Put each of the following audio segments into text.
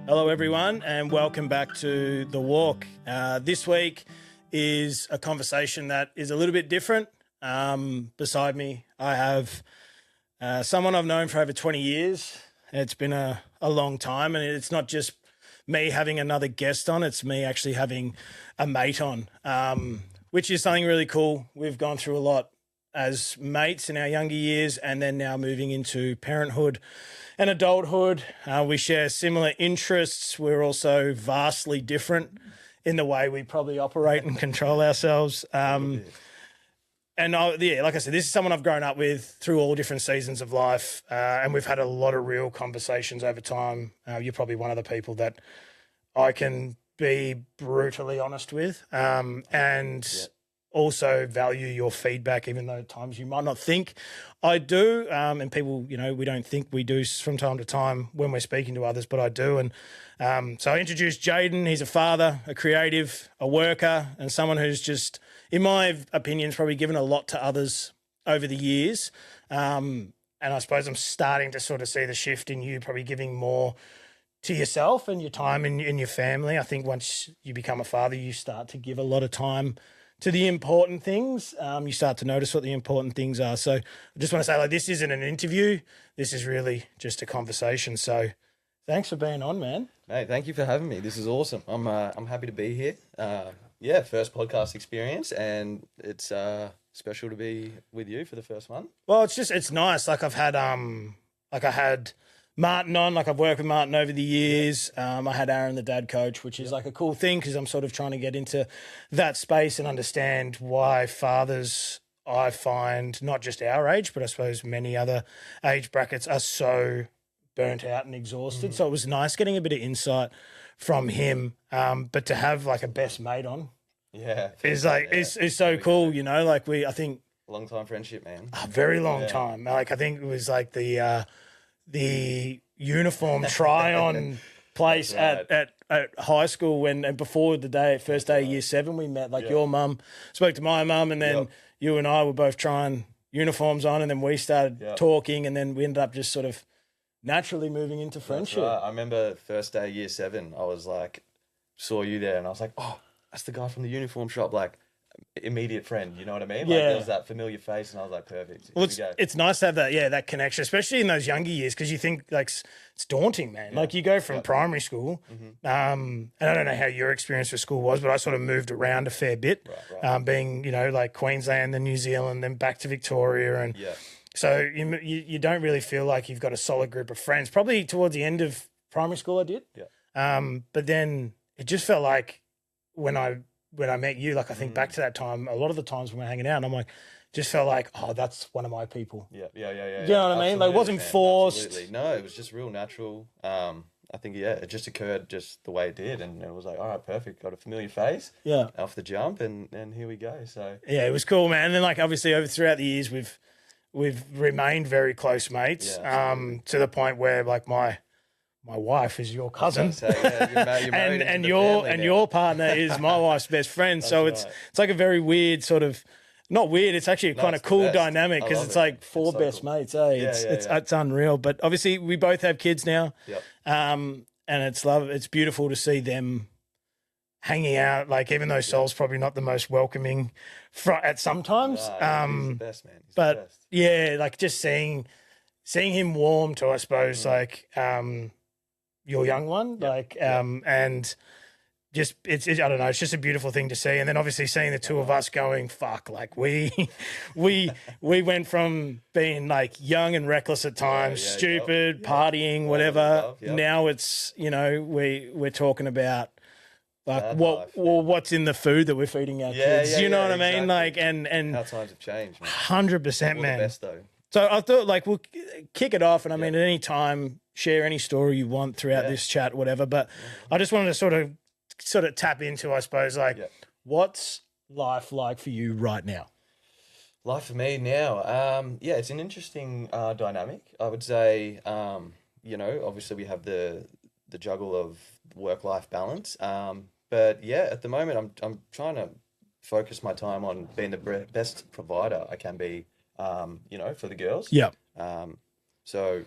Hello, everyone, and welcome back to The Walk. This week is a conversation that is a little bit different. Beside me, I have someone I've known for over 20 years. It's been a long time, and it's not just me having another guest on, it's me actually having a mate on, which is something really cool. We've gone through a lot as mates in our younger years, and then now moving into parenthood and adulthood. We share similar interests. We're also vastly different in the way we probably operate and control ourselves. Like I said, this is someone I've grown up with through all different seasons of life, and we've had a lot of real conversations over time. You're probably one of the people that I can be brutally honest with, also value your feedback, even though at times you might not think I do. And people, we don't think we do from time to time when we're speaking to others, but I do. And so I introduced Jayden. He's a father, a creative, a worker, and someone who's just, in my opinion, probably given a lot to others over the years. And I suppose I'm starting to sort of see the shift in you probably giving more to yourself and your time in your family. I think once you become a father, you start to give a lot of time to the important things. You start to notice what the important things are. So I just want to say, this isn't an interview. This is really just a conversation. So thanks for being on, man. Mate, thank you for having me. This is awesome. I'm happy to be here. First podcast experience, and it's special to be with you for the first one. Well, it's nice. I've had I had Martin on, I've worked with Martin over the years. I had Aaron, the dad coach, which is a cool thing because I'm sort of trying to get into that space and understand why fathers, I find, not just our age, but I suppose many other age brackets, are so burnt out and exhausted. So it was nice getting a bit of insight from him. But to have a best mate on, is so cool. I think long time friendship, man. A very long time. I think it was the uniform try-on place at high school and before the first day of year 7 we met. Your mum spoke to my mum, and then you and I were both trying uniforms on, and then we started talking, and then we ended up just sort of naturally moving into friendship. Right. I remember first day year 7, I was saw you there, and I was like, oh, that's the guy from the uniform shop, immediate friend, you know what I mean? There was that familiar face, and I was like, perfect. Well, it's nice to have that connection, especially in those younger years, because you think it's daunting, man. You go from primary school, and I don't know how your experience with school was, but I sort of moved around a fair bit, being Queensland, then New Zealand, then back to Victoria, and so you don't really feel like you've got a solid group of friends. Probably towards the end of primary school, I did, but then it just felt like when I met you, I think back to that time, a lot of the times when we're hanging out, I'm just felt like, oh, that's one of my people. Yeah. You know what I mean? It wasn't forced. Absolutely. No, it was just real natural. I think, it just occurred just the way it did. And it was all right, perfect. Got a familiar face. Yeah. Off the jump, and here we go. So yeah, it was cool, man. And then obviously throughout the years, we've remained very close mates, to the point where my wife is your cousin, you're and your partner is my wife's best friend. So it's a very weird sort of, not weird. It's actually a kind of cool dynamic because it's four best mates. It's unreal. But obviously we both have kids now, and it's beautiful to see them hanging out. Even though Sol's probably not the most welcoming at sometimes, he's the best, man. He's the best. Just seeing him warm to, I suppose, your young one, and just it's I don't know, it's just a beautiful thing to see. And then obviously seeing the two of us going, fuck, we went from being young and reckless at times, stupid, partying, whatever. Now it's we're talking about what's in the food that we're feeding our kids. You know what I mean? And how times have changed. 100%, man. The best though. So I thought we'll kick it off, and I mean at any time share any story you want throughout this chat, whatever. But I just wanted to sort of tap into, I suppose, what's life like for you right now? Life for me now, it's an interesting dynamic. I would say, obviously we have the juggle of work-life balance, but at the moment I'm trying to focus my time on being the best provider I can be. For the girls. Yeah. So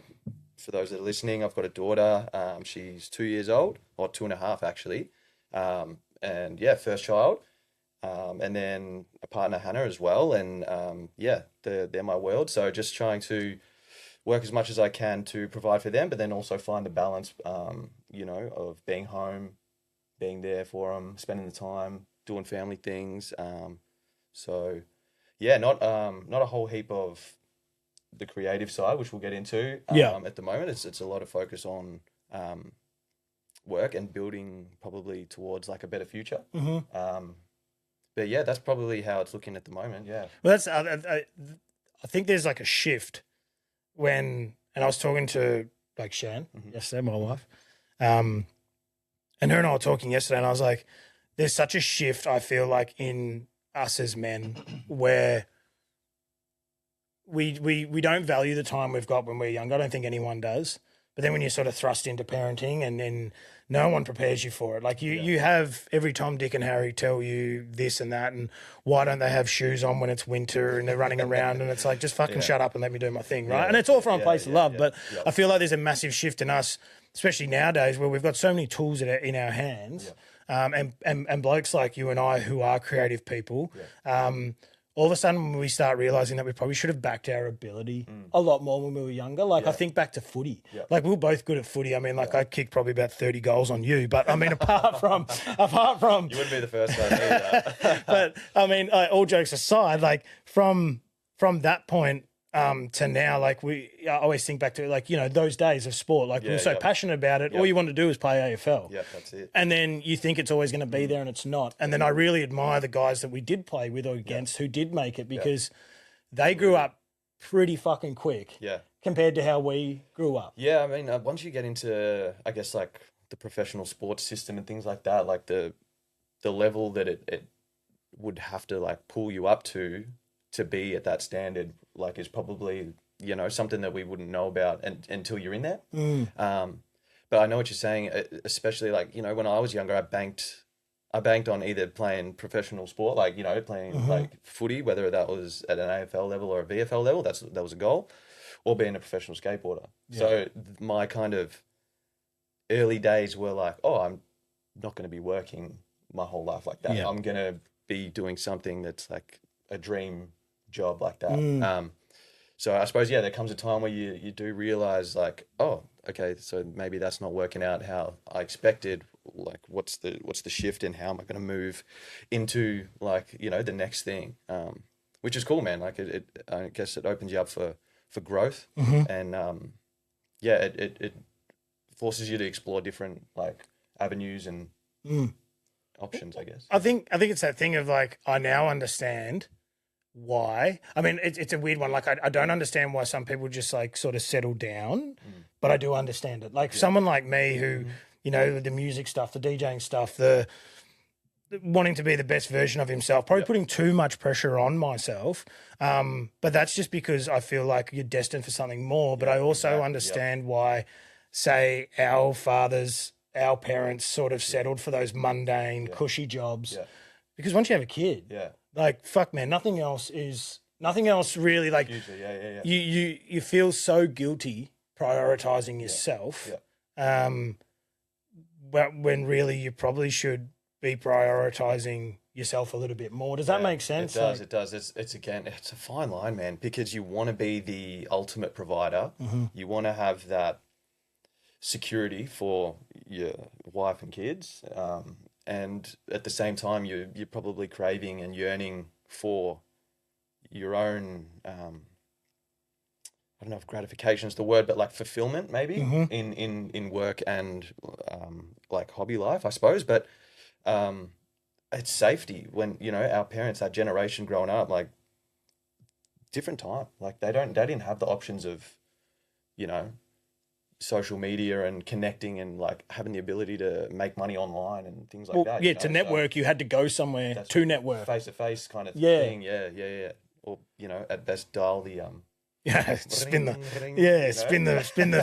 for those that are listening, I've got a daughter. She's 2 years old, or 2.5 actually. And yeah, first child. And then a partner, Hannah, as well. And yeah, they're my world. So just trying to work as much as I can to provide for them, but then also find the balance, of being home, being there for them, spending the time, doing family things. So yeah, not a whole heap of the creative side, which we'll get into. Yeah. At the moment, it's a lot of focus on work and building probably towards like a better future. But yeah, that's probably how it's looking at the moment. Yeah. Well, that's I think there's like a shift when, and I was talking to like Shan yesterday, my wife, and her and I were talking yesterday, and I was like, there's such a shift I feel like in us as men where we don't value the time we've got when we're younger. I don't think anyone does. But then when you're sort of thrust into parenting and then no one prepares you for it. Like you have every Tom, Dick and Harry tell you this and that and why don't they have shoes on when it's winter and they're running around and it's like, just fucking shut up and let me do my thing, right? And it's all from a place of love. But I feel like there's a massive shift in us, especially nowadays where we've got so many tools in our hands and blokes like you and I who are creative people, all of a sudden we start realising that we probably should have backed our ability a lot more when we were younger. Like I think back to footy. Like we were both good at footy. I mean, like I kicked probably about 30 goals on you. But I mean, apart from You wouldn't be the first one either. but I mean, all jokes aside, like from that point to now, like I always think back to like, those days of sport, like we were so passionate about it. All you want to do is play AFL. Yeah, that's it. And then you think it's always going to be there and it's not. And then I really admire the guys that we did play with or against who did make it because they grew up pretty fucking quick compared to how we grew up. Yeah, I mean, once you get into, I guess, like the professional sports system and things like that, like the level that it would have to like pull you up to be at that standard, like is probably, something that we wouldn't know about until you're in there. But I know what you're saying, especially like, when I was younger, I banked on either playing professional sport, like, playing like footy, whether that was at an AFL level or a VFL level, that was a goal, or being a professional skateboarder. So my kind of early days were like, oh, I'm not going to be working my whole life like that. I'm going to be doing something that's like a dream job like that. So I suppose, there comes a time where you do realize like, oh, okay, so maybe that's not working out how I expected. Like what's the shift in how am I going to move into like, the next thing, which is cool, man. Like I guess it opens you up for growth and it forces you to explore different like avenues and options, I guess. I think it's that thing of like, I now understand why. I mean, it's a weird one. Like I don't understand why some people just like sort of settle down, but I do understand it. Like someone like me who, the music stuff, the DJing stuff, the wanting to be the best version of himself, probably putting too much pressure on myself. But that's just because I feel like you're destined for something more. But I also understand why, say, our fathers, our parents sort of settled for those mundane, cushy jobs. Because once you have a kid, like, fuck, man, nothing else really, like, you feel so guilty prioritizing yourself, but when really you probably should be prioritizing yourself a little bit more. Does that make sense? It does. It's a fine line, man, because you want to be the ultimate provider. You want to have that security for your wife and kids. And at the same time, you're probably craving and yearning for your own, I don't know if gratification is the word, but like fulfillment maybe in work and like hobby life, I suppose. But it's safety when, our parents, that generation growing up, like different time, like they didn't have the options of, social media and connecting and like having the ability to make money online and things like that. Yeah, to network, you had to go somewhere to network. Face to face kind of thing. Yeah. Or, at best dial the spin the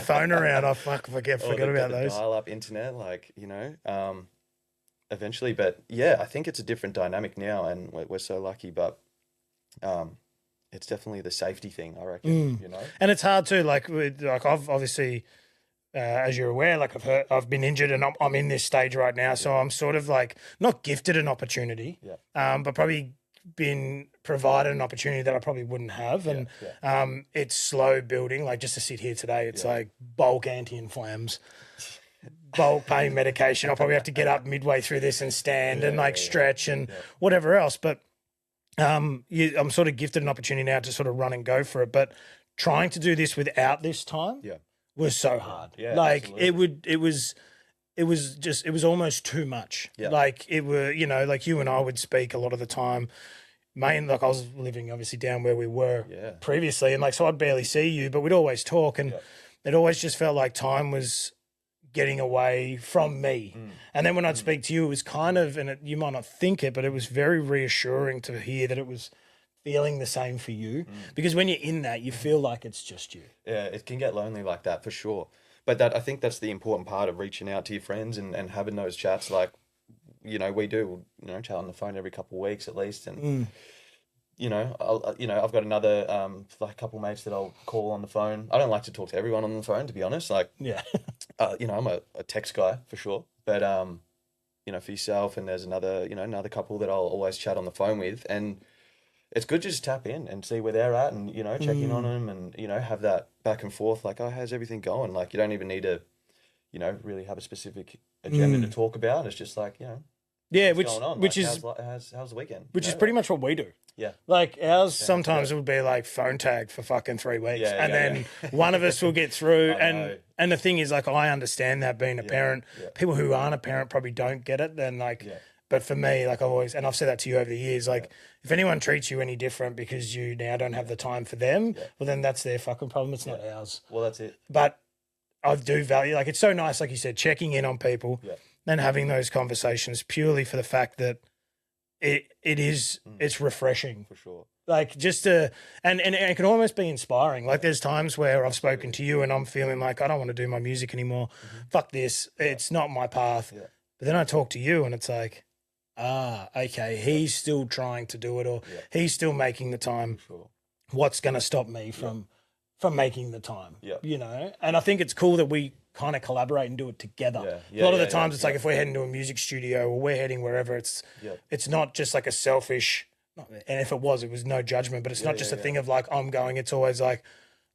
phone around. I forgot about those. Dial up internet, like, eventually. But yeah, I think it's a different dynamic now and we're so lucky. But it's definitely the safety thing, I reckon, you know? And it's hard too. Like I've obviously, as you're aware, like I've been injured and I'm in this stage right now. So I'm sort of like not gifted an opportunity, but probably been provided an opportunity that I probably wouldn't have. And it's slow building. Like just to sit here today, it's like bulk anti-inflams, bulk pain medication. I'll probably have to get up midway through this and stand and like stretch and whatever else. But I'm sort of gifted an opportunity now to sort of run and go for it. But trying to do this without this time was so hard. Yeah, like absolutely. it was almost too much. Like it were, you know, like you and I would speak a lot of the time. Like I was living obviously down where we were previously, and like so I'd barely see you, but we'd always talk, and it always just felt like time was getting away from me. And then when I'd speak to you, it was kind of, and you might not think it, but it was very reassuring to hear that it was feeling the same for you, because when you're in that, you feel like it's just you. Yeah, it can get lonely like that for sure. But I think that's the important part of reaching out to your friends and having those chats. Like, you know, we do, you know, chat on the phone every couple of weeks at least. And, you know, I've got another, like a couple of mates that I'll call on the phone. I don't like to talk to everyone on the phone, to be honest. Like, you know, I'm a text guy for sure. But, you know, for yourself, and there's another couple that I'll always chat on the phone with. And it's good to just tap in and see where they're at and, you know, check in on them and, you know, have that back and forth. Like, oh, how's everything going? Like, you don't even need to, you know, really have a specific agenda to talk about. It's just like, you know, what's going on? Which like, is how's the weekend? Which is pretty much what we do. Yeah. Like ours, sometimes it would be like phone tag for fucking 3 weeks. And then one of us will get through. And the thing is, like, I understand that being a parent. People who aren't a parent probably don't get it. Then, like, but for me, like, I've said that to you over the years, like, if anyone treats you any different because you now don't have the time for them, well, then that's their fucking problem. It's not ours. Well, that's it. But I do value, like, it's so nice, like you said, checking in on people and having those conversations purely for the fact that it's refreshing. For sure. Like just and it can almost be inspiring. Like there's times where I've spoken to you and I'm feeling like I don't want to do my music anymore. Fuck this. It's not my path. But then I talk to you and it's like, okay, he's still trying to do it, or he's still making the time. Sure. What's going to stop me from making the time? You know? And I think it's cool that we kind of collaborate and do it together. A lot of the times it's like if we're heading to a music studio or we're heading wherever, it's not just like a selfish, and if it was no judgment, but it's not just a thing of like, I'm going, it's always like,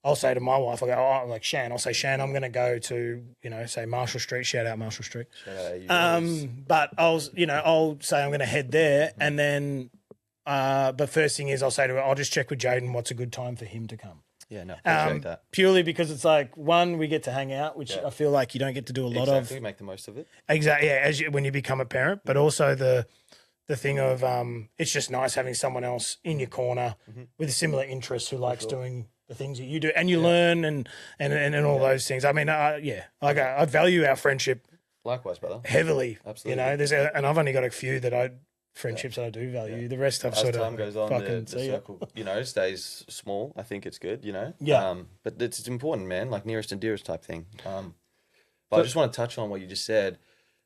I'll say to my wife, I'll go, oh, like Shan, I'm going to go to, you know, say Marshall Street, shout out Marshall Street. But I'll say I'm going to head there and then, but first thing is I'll say to her, I'll just check with Jayden what's a good time for him to come. Yeah, no, appreciate that. Purely because it's like, one, we get to hang out, which I feel like you don't get to do a lot of. Exactly, make the most of it. Exactly, yeah, when you become a parent, but also the thing of it's just nice having someone else in your corner with similar interests who likes doing the things that you do, and you learn and all those things. I mean, I value our friendship. Likewise, brother. Heavily. Absolutely. You know, and I've only got a few friendships that I do value. The rest I've As sort of time goes on, the circle, you know, stays small. I think it's good, you know. But it's important, man. Like nearest and dearest type thing. But I just want to touch on what you just said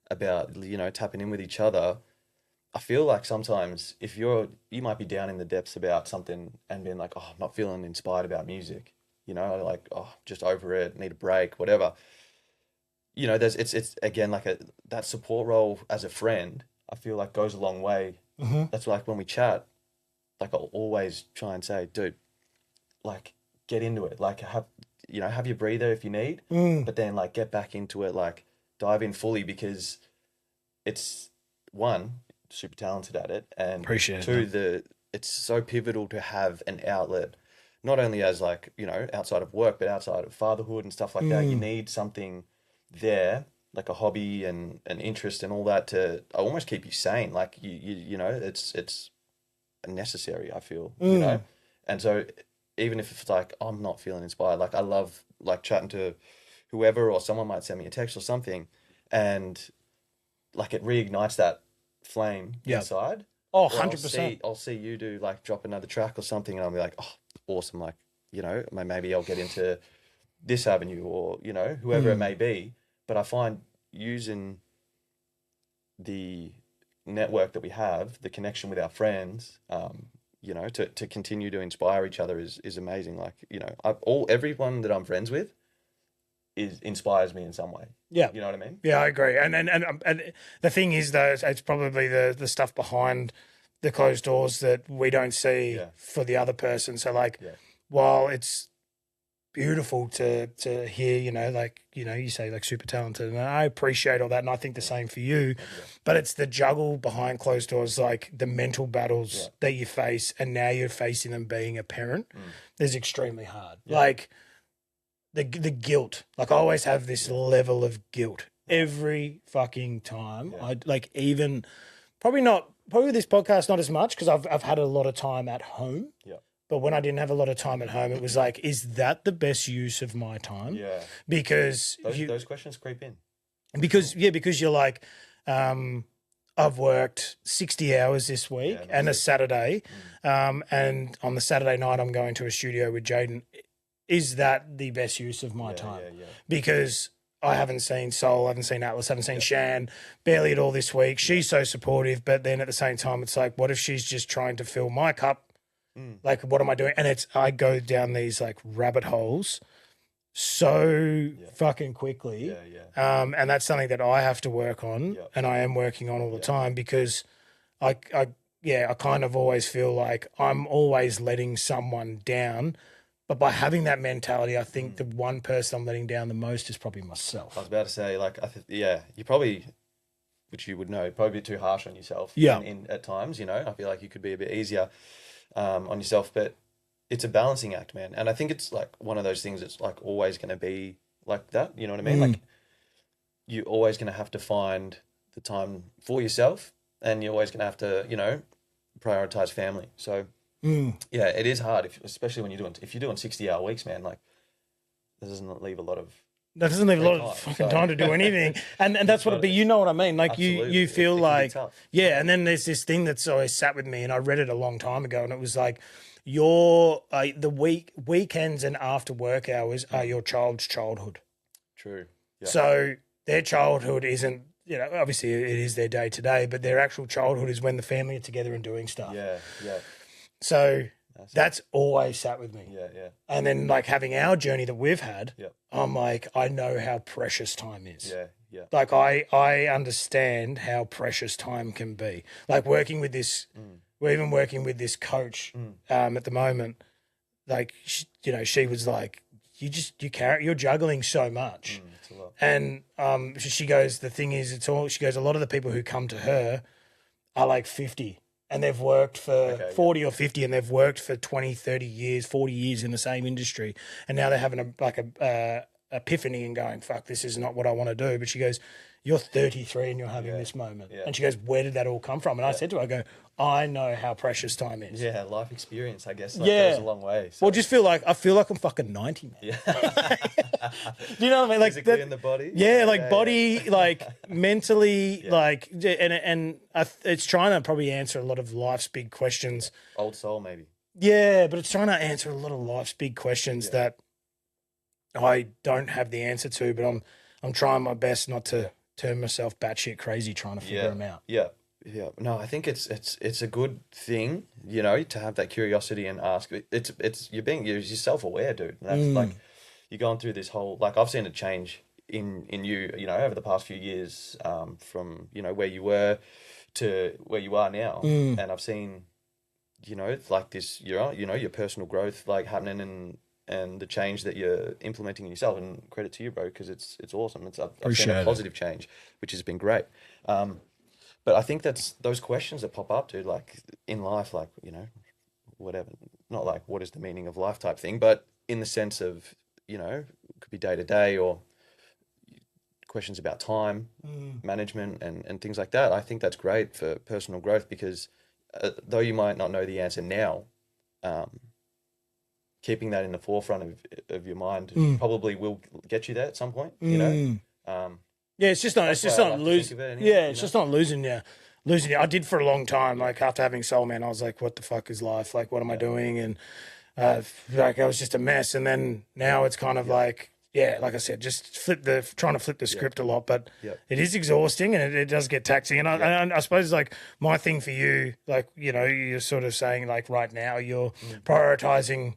about, you know, tapping in with each other. I feel like sometimes if you might be down in the depths about something and being like, oh, I'm not feeling inspired about music, you know, like, oh, just over it, need a break, whatever. You know, it's again like that support role as a friend. I feel like goes a long way. That's like when we chat, like I'll always try and say, dude, like get into it, like have your breather if you need, but then like get back into it, like dive in fully, because it's one, super talented at it, and appreciate two, it's so pivotal to have an outlet, not only as like, you know, outside of work, but outside of fatherhood and stuff like that. You need something there, like a hobby and an interest and all that to almost keep you sane. Like you know, it's necessary, I feel, you know. And so even if it's like I'm not feeling inspired, like I love like chatting to whoever, or someone might send me a text or something, and like it reignites that flame inside. Oh, 100%. I'll see you drop another track or something, and I'll be like, oh, awesome. Like, you know, maybe I'll get into this avenue, or, you know, whoever it may be. But I find using the network that we have, the connection with our friends, you know, to continue to inspire each other is amazing. Like, you know, everyone that I'm friends with inspires me in some way. Yeah. You know what I mean? Yeah, I agree. And the thing is, though, it's probably the stuff behind the closed doors that we don't see for the other person. So, like, while it's beautiful to hear, you say like super talented, and I appreciate all that, and I think the same for you. But it's the juggle behind closed doors, like the mental battles that you face, and now you're facing them being a parent is extremely hard. Like the guilt. Like I always have this level of guilt every fucking time. I like even probably this podcast not as much because I've had a lot of time at home. Yeah. But when I didn't have a lot of time at home, it was like, is that the best use of my time? Yeah. Because those questions creep in. Because you're like, I've worked 60 hours this week and a Saturday, and on the Saturday night I'm going to a studio with Jayden. Is that the best use of my time? Yeah. Because I haven't seen Soul, I haven't seen Atlas, haven't seen Shan, barely at all this week. She's so supportive, but then at the same time, it's like, what if she's just trying to fill my cup? Like, what am I doing? And I go down these like rabbit holes so fucking quickly. And that's something that I have to work on and I am working on all the time because I kind of always feel like I'm always letting someone down. But by having that mentality, I think the one person I'm letting down the most is probably myself. I was about to say, like, you probably, which you would know, probably be too harsh on yourself. At times, you know, I feel like you could be a bit easier on yourself, but it's a balancing act, man. And I think it's like one of those things that's like always going to be like that. You know what I mean? Like you're always going to have to find the time for yourself, and you're always going to have to, you know, prioritize family. So yeah, it is hard, especially when if you're doing 60-hour weeks, man. Like that doesn't leave a lot of fucking time to do anything. And that's what you know what I mean? Like you feel like, and then there's this thing that's always sat with me, and I read it a long time ago, and it was like weekends and after work hours are your child's childhood. True. Yeah. So their childhood isn't, you know, obviously it is their day to day, but their actual childhood is when the family are together and doing stuff. Yeah. So that's always sat with me. Yeah. And then like having our journey that we've had, I'm like, I know how precious time is. Yeah. Like I understand how precious time can be. Like working with this, we're even working with this coach at the moment. Like, she was like, you're juggling so much. It's a lot. And she goes, the thing is, she goes, a lot of the people who come to her are like 50. And they've worked for 40 or 50, and they've worked for 20, 30 years, 40 years in the same industry. And now they're having a epiphany and going, fuck, this is not what I want to do. But she goes, you're 33 and you're having this moment. And she goes, where did that all come from? And I said to her, I go, I know how precious time is. Yeah, life experience, I guess. Goes a long way. So. Well, I feel like I'm fucking 90, man. Yeah. Do you know what I mean? Like physically in the body. Yeah, like body, like mentally, like, and it's trying to probably answer a lot of life's big questions. Old soul, maybe. Yeah, but it's trying to answer a lot of life's big questions that I don't have the answer to. But I'm trying my best not to turn myself batshit crazy trying to figure them out. Yeah. No, I think it's a good thing, you know, to have that curiosity and ask. You're self-aware, dude. That's like you're going through this whole, like, I've seen a change in you, you know, over the past few years, from, you know, where you were to where you are now. And I've seen, you know, like this, you know, your personal growth like happening and the change that you're implementing in yourself, and credit to you, bro, because it's awesome. I've seen a positive change, which has been great. But I think that's those questions that pop up, dude, like in life, like, you know, whatever, not like what is the meaning of life type thing, but in the sense of, you know, it could be day to day or questions about time management and things like that. I think that's great for personal growth because though you might not know the answer now, keeping that in the forefront of your mind probably will get you there at some point, you know? Yeah, it's just not losing. It's just not losing you. I did for a long time. Like after having Soul Man, I was like, "What the fuck is life? Like, what am I doing?" And like I was just a mess. And then now it's kind of like yeah, like I said, just trying to flip the script a lot, but Yep. it is exhausting and it does get taxing. And I suppose like my thing for you, like, you know, you're sort of saying like right now you're prioritizing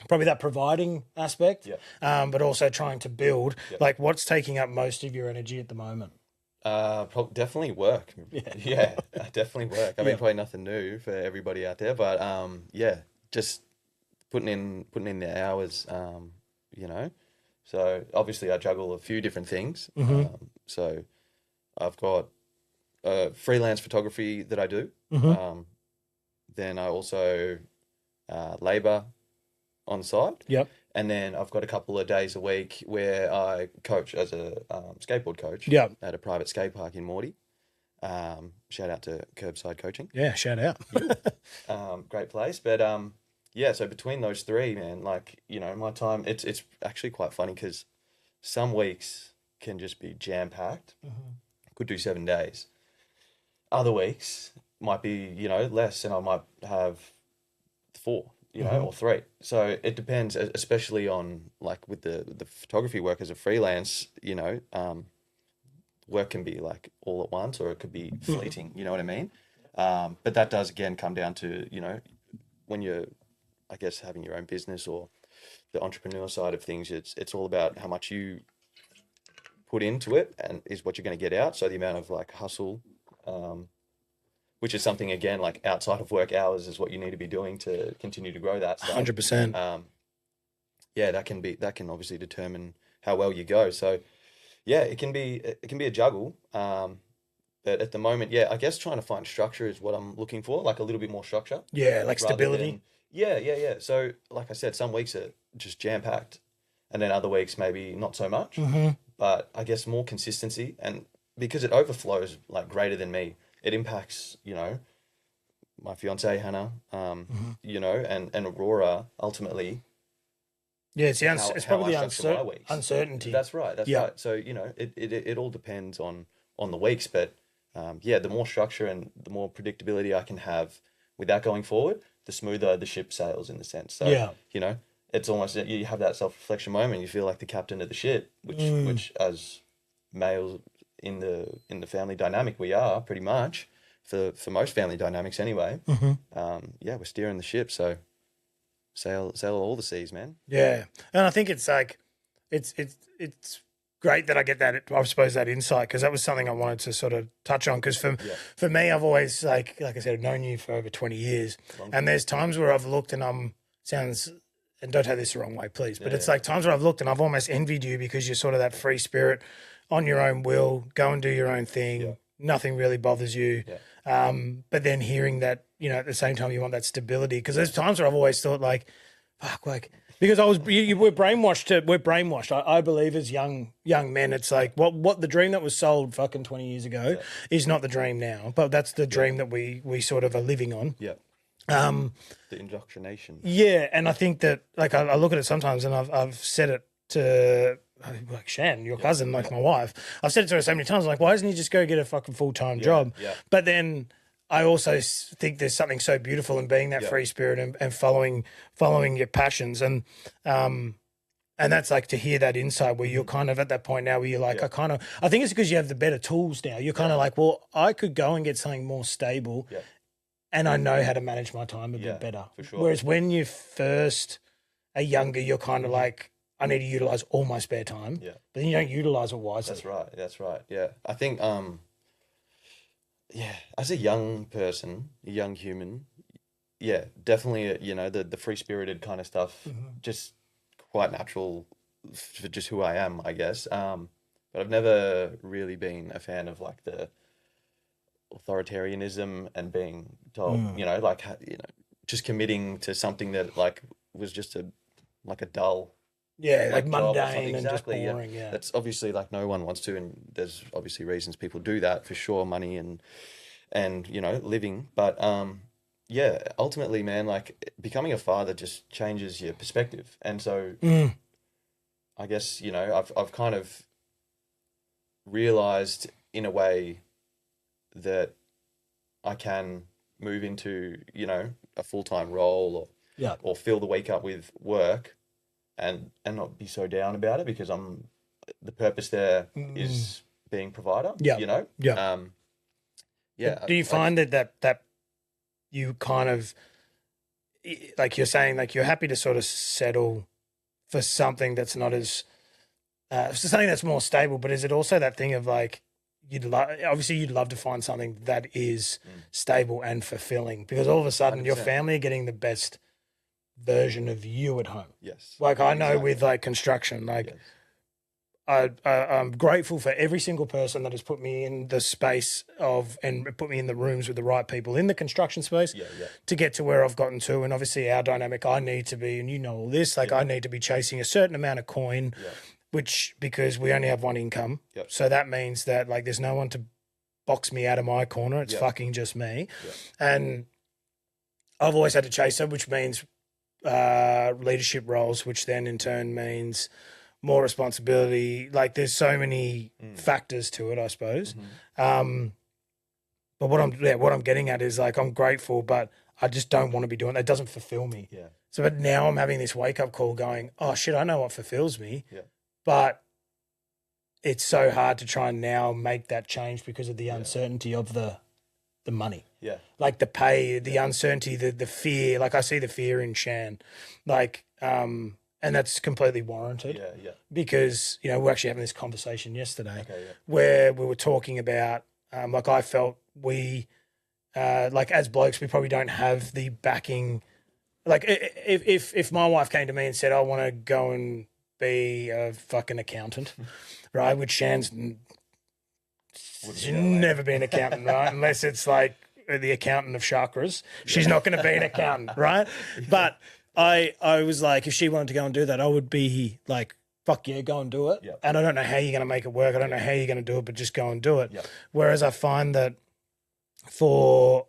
probably that providing aspect, but also trying to build. Like, what's taking up most of your energy at the moment? Definitely work. Yeah, definitely work. I mean, probably nothing new for everybody out there, but yeah, just putting in the hours. You know, so obviously I juggle a few different things. So I've got freelance photography that I do. Then I also labor on site. Yep. And then I've got a couple of days a week where I coach as a skateboard coach Yep. at a private skate park in Morty. Shout out to Curbside Coaching. Yeah, shout out. Great place. But yeah, so between those three, man, like, you know, my time, it's actually quite funny because some weeks can just be jam packed. Could do 7 days. Other weeks might be, you know, less, and I might have four, you know, or three. So it depends, especially on like with the photography work as a freelance, you know, work can be like all at once or it could be fleeting, you know what I mean? But that does again come down to, you know, when you're, I guess, having your own business or the entrepreneur side of things, it's all about how much you put into it and is what you're going to get out. So the amount of like hustle, which is something again like outside of work hours is what you need to be doing to continue to grow that stuff. 100%. Yeah, that can obviously determine how well you go. So yeah, it can be a juggle. But at the moment, yeah, I guess trying to find structure is what I'm looking for, like a little bit more structure. Yeah, like stability. Yeah. So like I said, some weeks are just jam packed, and then other weeks maybe not so much. But I guess more consistency, and because it overflows like greater than me, it impacts, you know, my fiance Hannah, you know, and Aurora ultimately. Yeah, it's How probably I the structure my weeks. uncertainty. That's right. That's right. So, you know, it all depends on the weeks, but yeah, the more structure and the more predictability I can have without going forward, the smoother the ship sails in the sense. So, you know, it's almost you have that self-reflection moment. You feel like the captain of the ship, which as males in the family dynamic we are pretty much for most family dynamics anyway. Yeah, we're steering the ship. So sail all the seas, man. Yeah, and I think it's like it's great that I get that, I suppose, that insight, because that was something I wanted to sort of touch on. Because for me, I've always like I said, I've known you for over 20 years, and there's times where I've looked and and don't take this the wrong way, please, but it's like times where I've looked and I've almost envied you because you're sort of that free spirit, on your own will, go and do your own thing. Nothing really bothers you. But then hearing that, you know, at the same time you want that stability, because there's times where I've always thought like, fuck, like, because we're brainwashed. We're brainwashed. I believe as young men, it's like what the dream that was sold fucking 20 years ago is not the dream now, but that's the dream that we sort of are living on. The indoctrination. Yeah, and I think that like I look at it sometimes, and I've said it to like Shan, your cousin, like my wife. I've said it to her so many times, like, why doesn't he just go get a fucking full-time job? But then I also think there's something so beautiful in being that free spirit and following your passions, and that's like to hear that insight where you're kind of at that point now where you're like, I think it's because you have the better tools now. You're kind of like, well, I could go and get something more stable, and I know how to manage my time a bit better. For sure. Whereas when you first are younger, you're kind of like, I need to utilize all my spare time. But then you don't utilize it wisely. That's right. Yeah. I think as a young person, a young human, definitely, you know, the free-spirited kind of stuff, just quite natural for just who I am, I guess. But I've never really been a fan of like the authoritarianism and being told, you know, like, you know, just committing to something that like was just a dull, like job or mundane and just boring. That's obviously like no one wants to, and there's obviously reasons people do that for sure, money and you know, living. But ultimately, man, like becoming a father just changes your perspective, and so I guess, you know, I've kind of realized in a way that I can move into, you know, a full-time role or fill the week up with work and not be so down about it, because the purpose there is being provider. Yeah. You know. Yeah. Yeah. Do you find that you kind of, like you're saying, like you're happy to sort of settle for something that's not as for something that's more stable, but is it also that thing of like obviously you'd love to find something that is stable and fulfilling, because all of a sudden 100%. your family are getting the best version of you at home. Yes. Like I know with like construction, like Yes. I'm grateful for every single person that has put me in the space of and put me in the rooms with the right people in the construction space to get to where I've gotten to. And obviously our dynamic, I need to be, and you know all this, like I need to be chasing a certain amount of coin, which because we only have one income. So that means that like there's no one to box me out of my corner. It's fucking just me. And I've always had to chase it, which means leadership roles, which then in turn means more responsibility. Like there's so many factors to it, I suppose. But what I'm getting at is like, I'm grateful, but I just don't want to be doing that. It doesn't fulfill me. Yeah. So, but now I'm having this wake up call going, oh shit, I know what fulfills me, but it's so hard to try and now make that change because of the uncertainty of the money. Yeah. Like the pay, the uncertainty, the fear. Like I see the fear in Shan, like, and that's completely warranted. Because, you know, we're actually having this conversation yesterday where we were talking about, like I felt we, like as blokes, we probably don't have the backing. Like if my wife came to me and said, I want to go and be a fucking accountant, right? Which Shan's never been an accountant, right? Unless it's like the accountant of chakras. She's not going to be an accountant, right? But I was like, if she wanted to go and do that, I would be like, fuck yeah, go and do it. And I don't know how you're going to make it work. I don't know how you're going to do it, but just go and do it. Whereas I find that for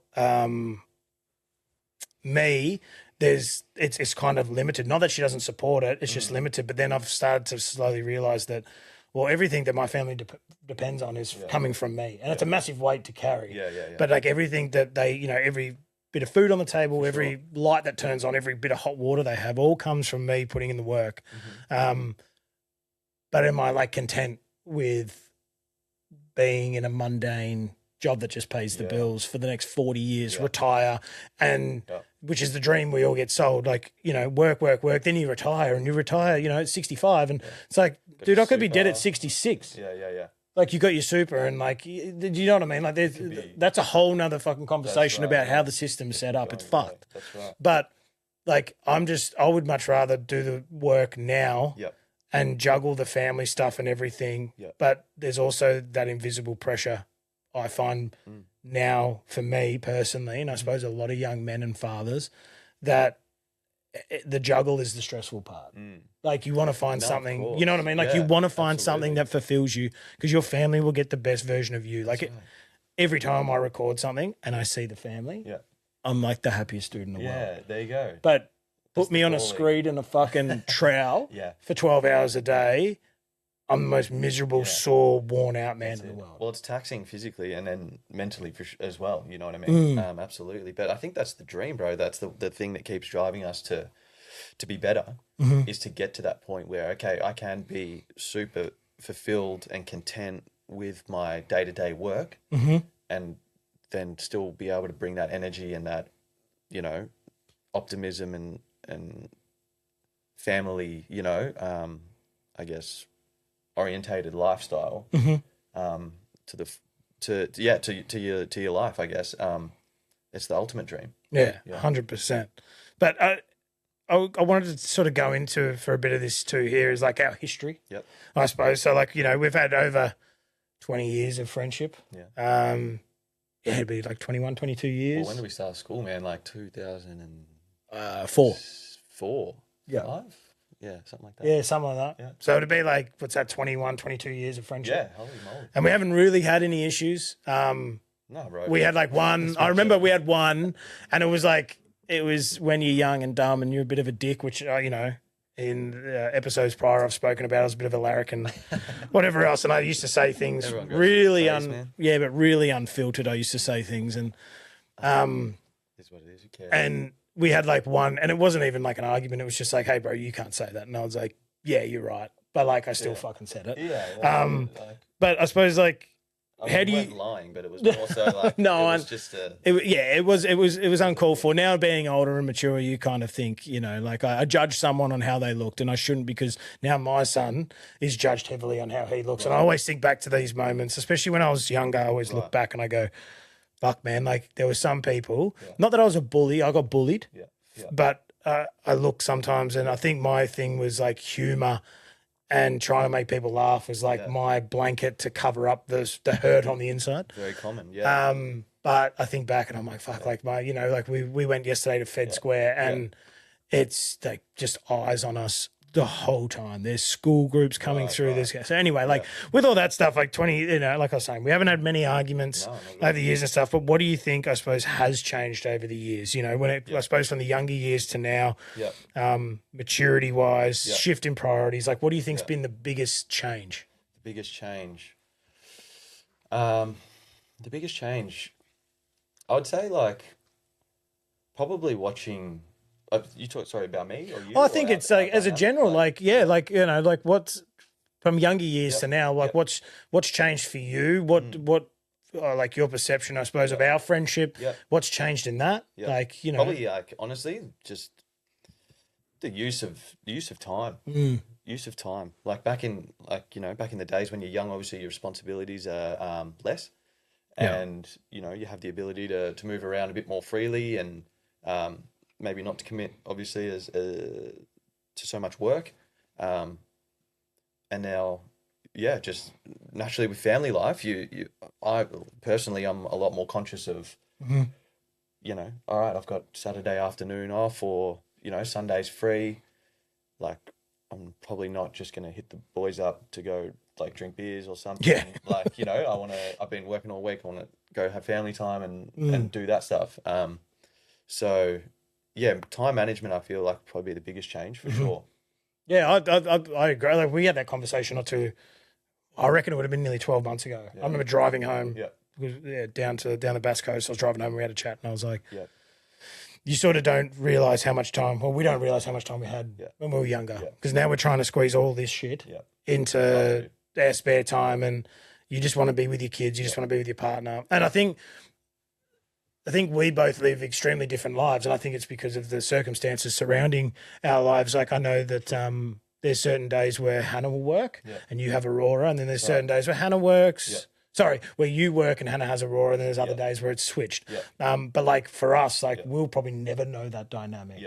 me, it's kind of limited. Not that she doesn't support it, it's just limited. But then I've started to slowly realize that, well, everything that my family depends on is coming from me. And it's a massive weight to carry. But like everything that they, you know, every bit of food on the table, every light that turns on, every bit of hot water they have, all comes from me putting in the work. But am I like content with being in a mundane job that just pays the bills for the next 40 years, retire, and which is the dream we all get sold, like, you know, work, then you retire you know, at 65. And it's like, dude, I could be dead at 66. Like you got your super and like, do you know what I mean? Like that's a whole nother fucking conversation about how the system's set up. It's fucked. That's right. But like, I would much rather do the work now and juggle the family stuff and everything. But there's also that invisible pressure I find now for me personally, and I suppose a lot of young men and fathers, that the juggle is the stressful part. Like you want to find something, you know what I mean? Like you want to find something that fulfills you, because your family will get the best version of you. Like every time I record something and I see the family, I'm like the happiest dude in the world. Yeah, there you go. But put me on a screed and a fucking trowel for 12 hours a day, I'm the most miserable, sore, worn out man in the world. Well, it's taxing physically and then mentally as well. You know what I mean? Absolutely. But I think that's the dream, bro. That's the thing that keeps driving us to be better, is to get to that point where, okay, I can be super fulfilled and content with my day-to-day work, and then still be able to bring that energy and that, you know, optimism and family, you know, I guess, orientated lifestyle to your life, I guess. It's the ultimate dream. 100%. But I wanted to sort of go into for a bit of this too here is like our history, I suppose. So like, you know, we've had over 20 years of friendship. It'd be like 21, 22 years. Well, when did we start school, man? Like 2004. 4? Yeah. 5? Yeah, something like that. Yeah, something like that. Yeah. So it'd be like, what's that, 21, 22 years of friendship? Yeah, holy moly. And we haven't really had any issues. No, bro. We had like one. I remember we had one, and it was when you're young and dumb and you're a bit of a dick, which, you know, in episodes prior I've spoken about, I was a bit of a larrikin, whatever else. And I used to say things really, really unfiltered. I used to say things and, it's what it is. Who cares? And we had like one, and it wasn't even like an argument. It was just like, hey, bro, you can't say that. And I was like, yeah, you're right. But like, I still fucking said it. Yeah. Like, But I suppose like, I mean, how do you you? weren't lying, but it was more so like No, it was just a it was uncalled for. Now being older and mature, you kind of think, you know, like I judge someone on how they looked, and I shouldn't, because now my son is judged heavily on how he looks, and I always think back to these moments, especially when I was younger. I always look back and I go, fuck, man, like there were some people. Not that I was a bully, I got bullied, but I look sometimes, and I think my thing was like humor. And trying to make people laugh was like my blanket to cover up the hurt on the inside. very common, yeah. But I think back and I'm like, fuck, like you know, like we went yesterday to Fed Square, and it's like just eyes on us the whole time. There's school groups coming through this. So anyway, like with all that stuff, like 20, you know, like I was saying, we haven't had many arguments over the years and stuff, but what do you think, I suppose, has changed over the years? You know, when I suppose from the younger years to now, maturity wise, shift in priorities, like what do you think's been the biggest change? The biggest change. The biggest change, I would say, like, probably watching. You talk, sorry, about me or you? I think it's like as a general, like you know, like what's from younger years to now, like what's changed for you? What like your perception, I suppose, of our friendship? What's changed in that? Like, you know, probably like honestly, just the use of time. Use of time. Like back in back in the days when you're young, obviously your responsibilities are less, and you know you have the ability to move around a bit more freely and. Maybe not to commit, obviously, as to so much work, and now, just naturally with family life, I personally, I'm a lot more conscious of, you know, all right, I've got Saturday afternoon off, or you know, Sunday's free. Like, I'm probably not just gonna hit the boys up to go like drink beers or something. Yeah. Like, you know, I've been working all week. I want to go have family time and do that stuff. So. Yeah, time management, I feel like probably the biggest change for sure. Yeah, I agree. Like we had that conversation or two. I reckon it would have been nearly 12 months ago. I remember driving home. Down the Bass Coast. I was driving home. We had a chat, and I was like, you sort of don't realize how much time. Well, we don't realize how much time we had when we were younger, because now we're trying to squeeze all this shit into our spare time, and you just want to be with your kids. You just want to be with your partner, and I think we both live extremely different lives, and I think it's because of the circumstances surrounding our lives. Like I know that there's certain days where Hannah will work and you have Aurora, and then there's certain days where Hannah works. Sorry, where you work and Hannah has Aurora, and then there's other days where it's switched. But like for us, like we'll probably never know that dynamic.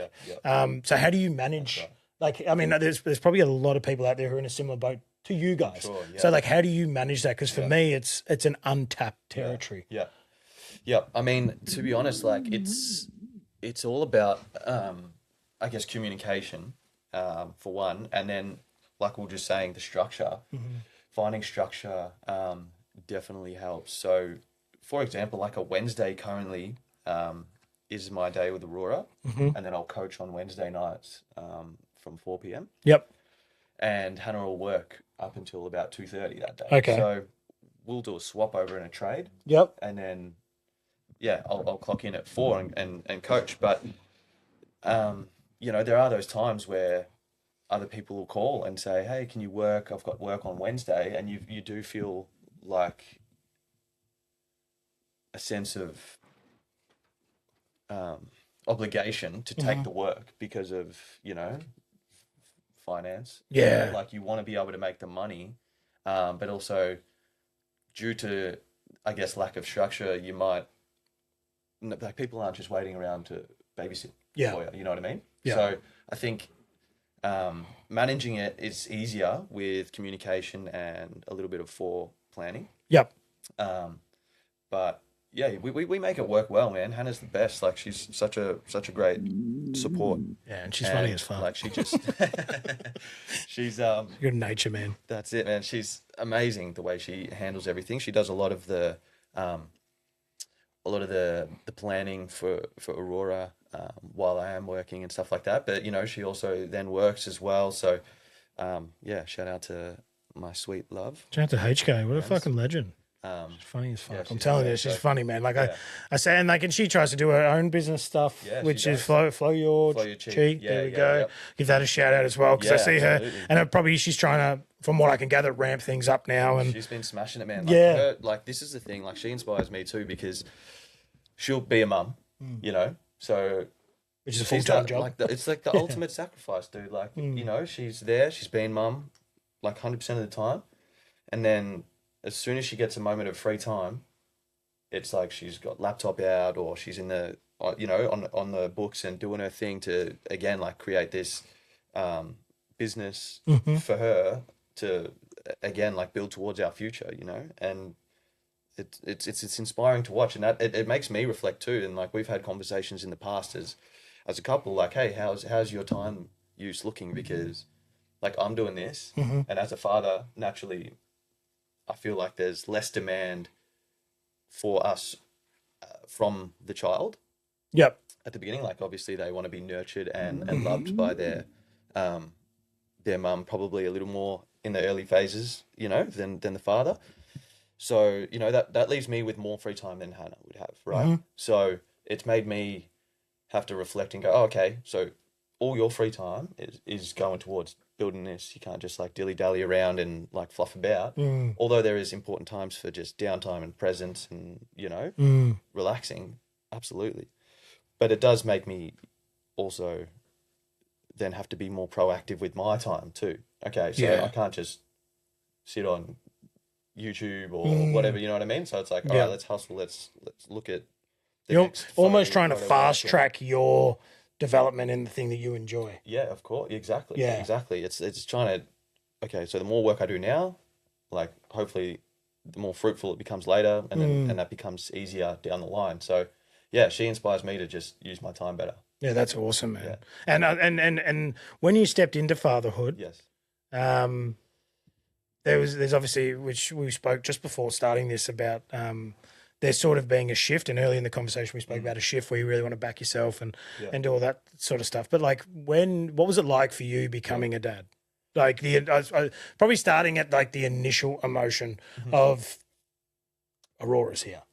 So how do you manage? Like, I mean, there's probably a lot of people out there who are in a similar boat to you guys. So like, how do you manage that? Because for me, it's an untapped territory. Yeah, I mean, to be honest, like it's all about, I guess, communication, for one, and then, like we were just saying, the structure. Finding structure definitely helps. So, for example, like a Wednesday currently is my day with Aurora, and then I'll coach on Wednesday nights from 4 p.m. And Hannah will work up until about 2:30 that day. Okay. So we'll do a swap over in a trade. And then. I'll clock in at 4 and coach. But, you know, there are those times where other people will call and say, hey, can you work? I've got work on Wednesday. And you do feel like a sense of obligation to take the work because of, you know, finance. You know, like you want to be able to make the money, but also due to, I guess, lack of structure, you might, like people aren't just waiting around to babysit for you know what I mean? So I think managing it is easier with communication and a little bit of planning. But yeah, we make it work well, man. Hannah's the best. Like she's such a great support. Yeah, and she's funny as fuck. Like she just she's good nature, man. That's it, man. She's amazing the way she handles everything. She does a lot of the planning for Aurora while I am working and stuff like that. But, you know, she also then works as well. So, shout out to my sweet love. Shout out to HK. What a fucking legend. Funny as fuck. Yeah, I'm she's telling great, you, she's so- funny, man. Like Yeah. I say, and like, and she tries to do her own business stuff, Yeah, she which is does. flow your Flow Your chi. Chi. Yeah, There we yeah, go. yep. Give that a shout out as well, because I Yeah, see her, absolutely. and probably she's trying to, from what I can gather, ramp things up now. And She's been smashing it, man. Yeah. Like this is the thing. Like she inspires me too because she'll be a mum, you know. So which is a full she's time that job. like it's like the ultimate sacrifice, dude. Like you know, she's there. She's been mum, like 100% of the time, and then as soon as she gets a moment of free time, it's like she's got laptop out or she's in the you know on the books and doing her thing to again like create this business for her to again like build towards our future, you know. And it's inspiring to watch, and that it makes me reflect too. And like we've had conversations in the past as a couple, like, hey, how's your time use looking? Because like I'm doing this, and as a father, naturally, I feel like there's less demand for us from the child Yep. at the beginning. Like obviously they want to be nurtured and loved by their mum probably a little more in the early phases, you know, than the father. So, you know, that leaves me with more free time than Hannah would have, right? So it's made me have to reflect and go, oh, okay, so all your free time is going towards building this. You can't just like dilly-dally around and like fluff about. Although there is important times for just downtime and presence and, you know, relaxing, absolutely. But it does make me also then have to be more proactive with my time too. Okay, so Yeah. I can't just sit on YouTube or whatever, you know what I mean? So it's like, all Yeah. right, let's hustle. Let's look at the You're next almost trying to photo fast walk track your development in the thing that you enjoy. yeah, of course, exactly, Yeah. exactly. It's trying to okay. So the more work I do now, like hopefully, the more fruitful it becomes later, and then and that becomes easier down the line. So yeah, she inspires me to just use my time better. Yeah, that's awesome, man. Yeah. And when you stepped into fatherhood, Yes. um, there's obviously, which we spoke just before starting this about, there's sort of being a shift, and early in the conversation we spoke about a shift where you really want to back yourself and Yeah. and do all that sort of stuff. But like, what was it like for you becoming a dad? Like probably starting at like the initial emotion of Aurora's here,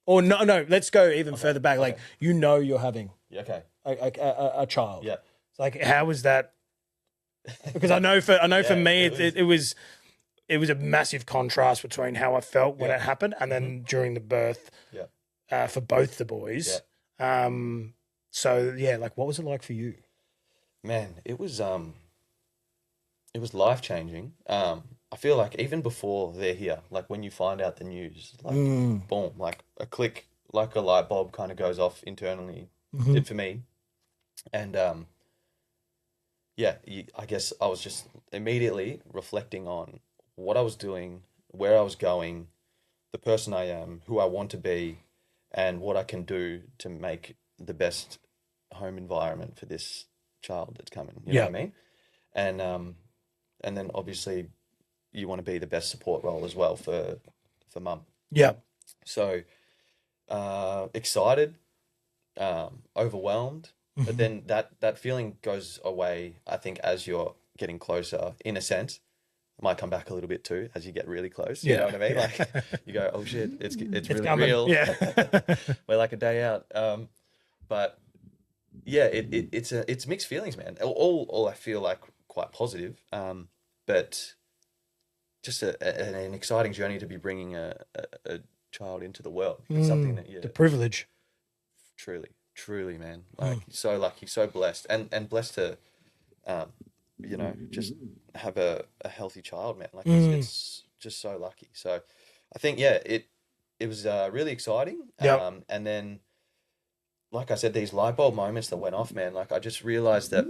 or no, let's go even further back. Like you know you're having Yeah. Okay. a child. Yeah. It's like, how was that? Because I know for me it was a massive contrast between how I felt when it happened and then during the birth. Yeah. For both the boys. So yeah, like what was it like for you? Man, it was life changing. I feel like even before they're here, like when you find out the news, like boom, like a click, like a light bulb kind of goes off internally. Did for me, and yeah, I guess I was just immediately reflecting on what I was doing, where I was going, the person I am, who I want to be, and what I can do to make the best home environment for this child that's coming. You know what I mean? And then obviously you want to be the best support role as well for mum. Yeah. So excited, overwhelmed, but then that feeling goes away, I think, as you're getting closer, in a sense. It might come back a little bit too as you get really close. You know what I mean? Like you go, oh shit, it's really coming. real. Yeah. We're like a day out. But yeah, it's mixed feelings, man. All I feel like quite positive. But just an exciting journey to be bringing a child into the world. It's something that The privilege. truly, man. Like so lucky, so blessed, and blessed to, you know, just have a healthy child, man. Like it's just so lucky. So, I think it was really exciting. And then, like I said, these light bulb moments that went off, man. Like I just realized that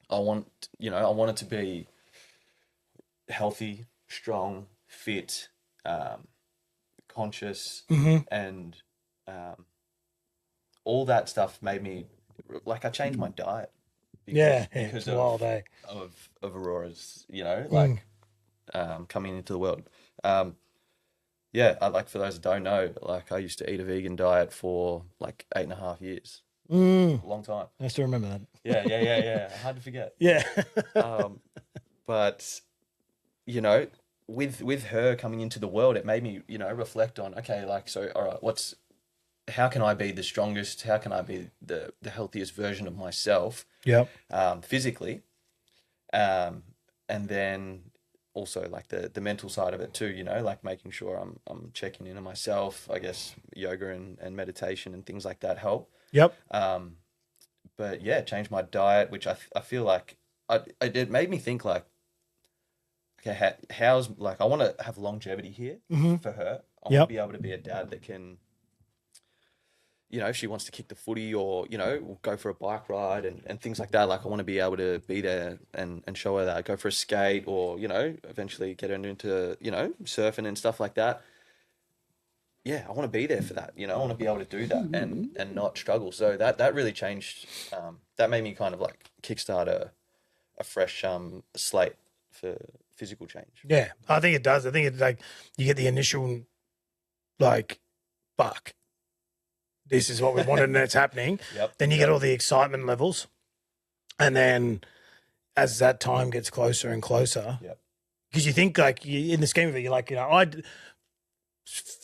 I wanted to be healthy, strong, fit, conscious, and all that stuff made me like I changed my diet because it's wild, eh? of Aurora's, you know, like coming into the world. Yeah, like for those that don't know, like I used to eat a vegan diet for like 8.5 years. A long time. I still remember that. Yeah. Hard to forget. Yeah. But you know, with her coming into the world, it made me, reflect on, okay, like, so, all right, how can I be the strongest? How can I be the healthiest version of myself, Yep. physically, and then also like the mental side of it too, like making sure I'm checking in on myself. I guess yoga and meditation and things like that help. Yep. But yeah, change my diet, which I feel like it made me think like, okay, how's like I want to have longevity here for her. I want to be able to be a dad that can, if she wants to kick the footy or, go for a bike ride and things like that, like I want to be able to be there and show her that, go for a skate or, eventually get her into, surfing and stuff like that. Yeah, I want to be there for that. I want to be able to do that and not struggle. So that really changed. That made me kind of like kickstart a fresh slate for physical change. Yeah, I think it does. I think it's like you get the initial like, fuck, this is what we wanted and it's happening. Yep. Then you get all the excitement levels. And then as that time gets closer and closer, because you think like in the scheme of it, you're like,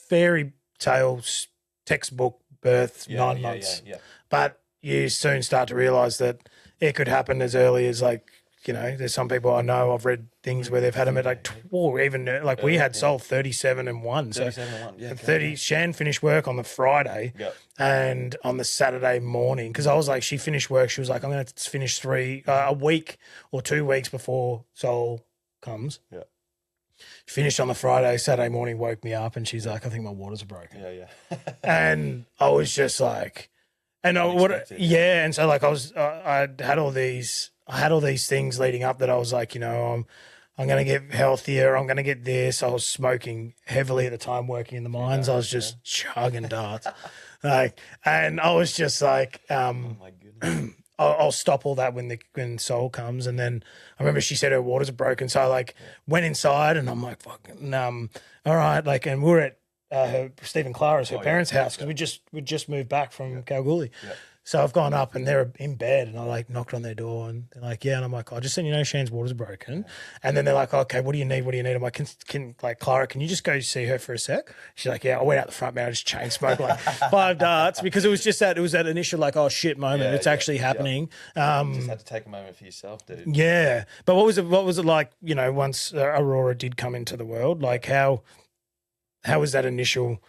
fairy tales, textbook birth, 9 months. But you soon start to realize that it could happen as early as like, there's some people I know, I've read things where they've had them at like 12, even like we had Sol 37 and 1. So 37 and 1, yeah. 30, Shan finished work on the Friday and on the Saturday morning, because I was like, she finished work, she was like, I'm going to finish a week or 2 weeks before Sol comes. Yeah. Finished on the Friday, Saturday morning woke me up and she's like, I think my waters are broken. Yeah. And I was just like, and and so like I had all these things leading up that I was like, I'm going to get healthier. I'm going to get this. I was smoking heavily at the time, working in the mines. I was just chugging darts, and I was just like, oh my goodness. I'll stop all that when Sol comes. And then I remember she said her waters are broken, so I like went inside and I'm like, fucking, all right, like, and we were at Steve and Clara's, her parents' house, because we just moved back from Kalgoorlie. Yeah. So I've gone up and they're in bed and I like knocked on their door and they're like, yeah. And I'm like, I just said, Shan's water's broken. And then they're like, okay, what do you need? I'm like, can like, Clara, can you just go see her for a sec? She's like, yeah, I went out the front, man. I just chain smoked like 5 darts because it was that initial like, oh shit moment. It's actually happening. You just had to take a moment for yourself, dude. Yeah. But what was it like, once Aurora did come into the world, like how was that initial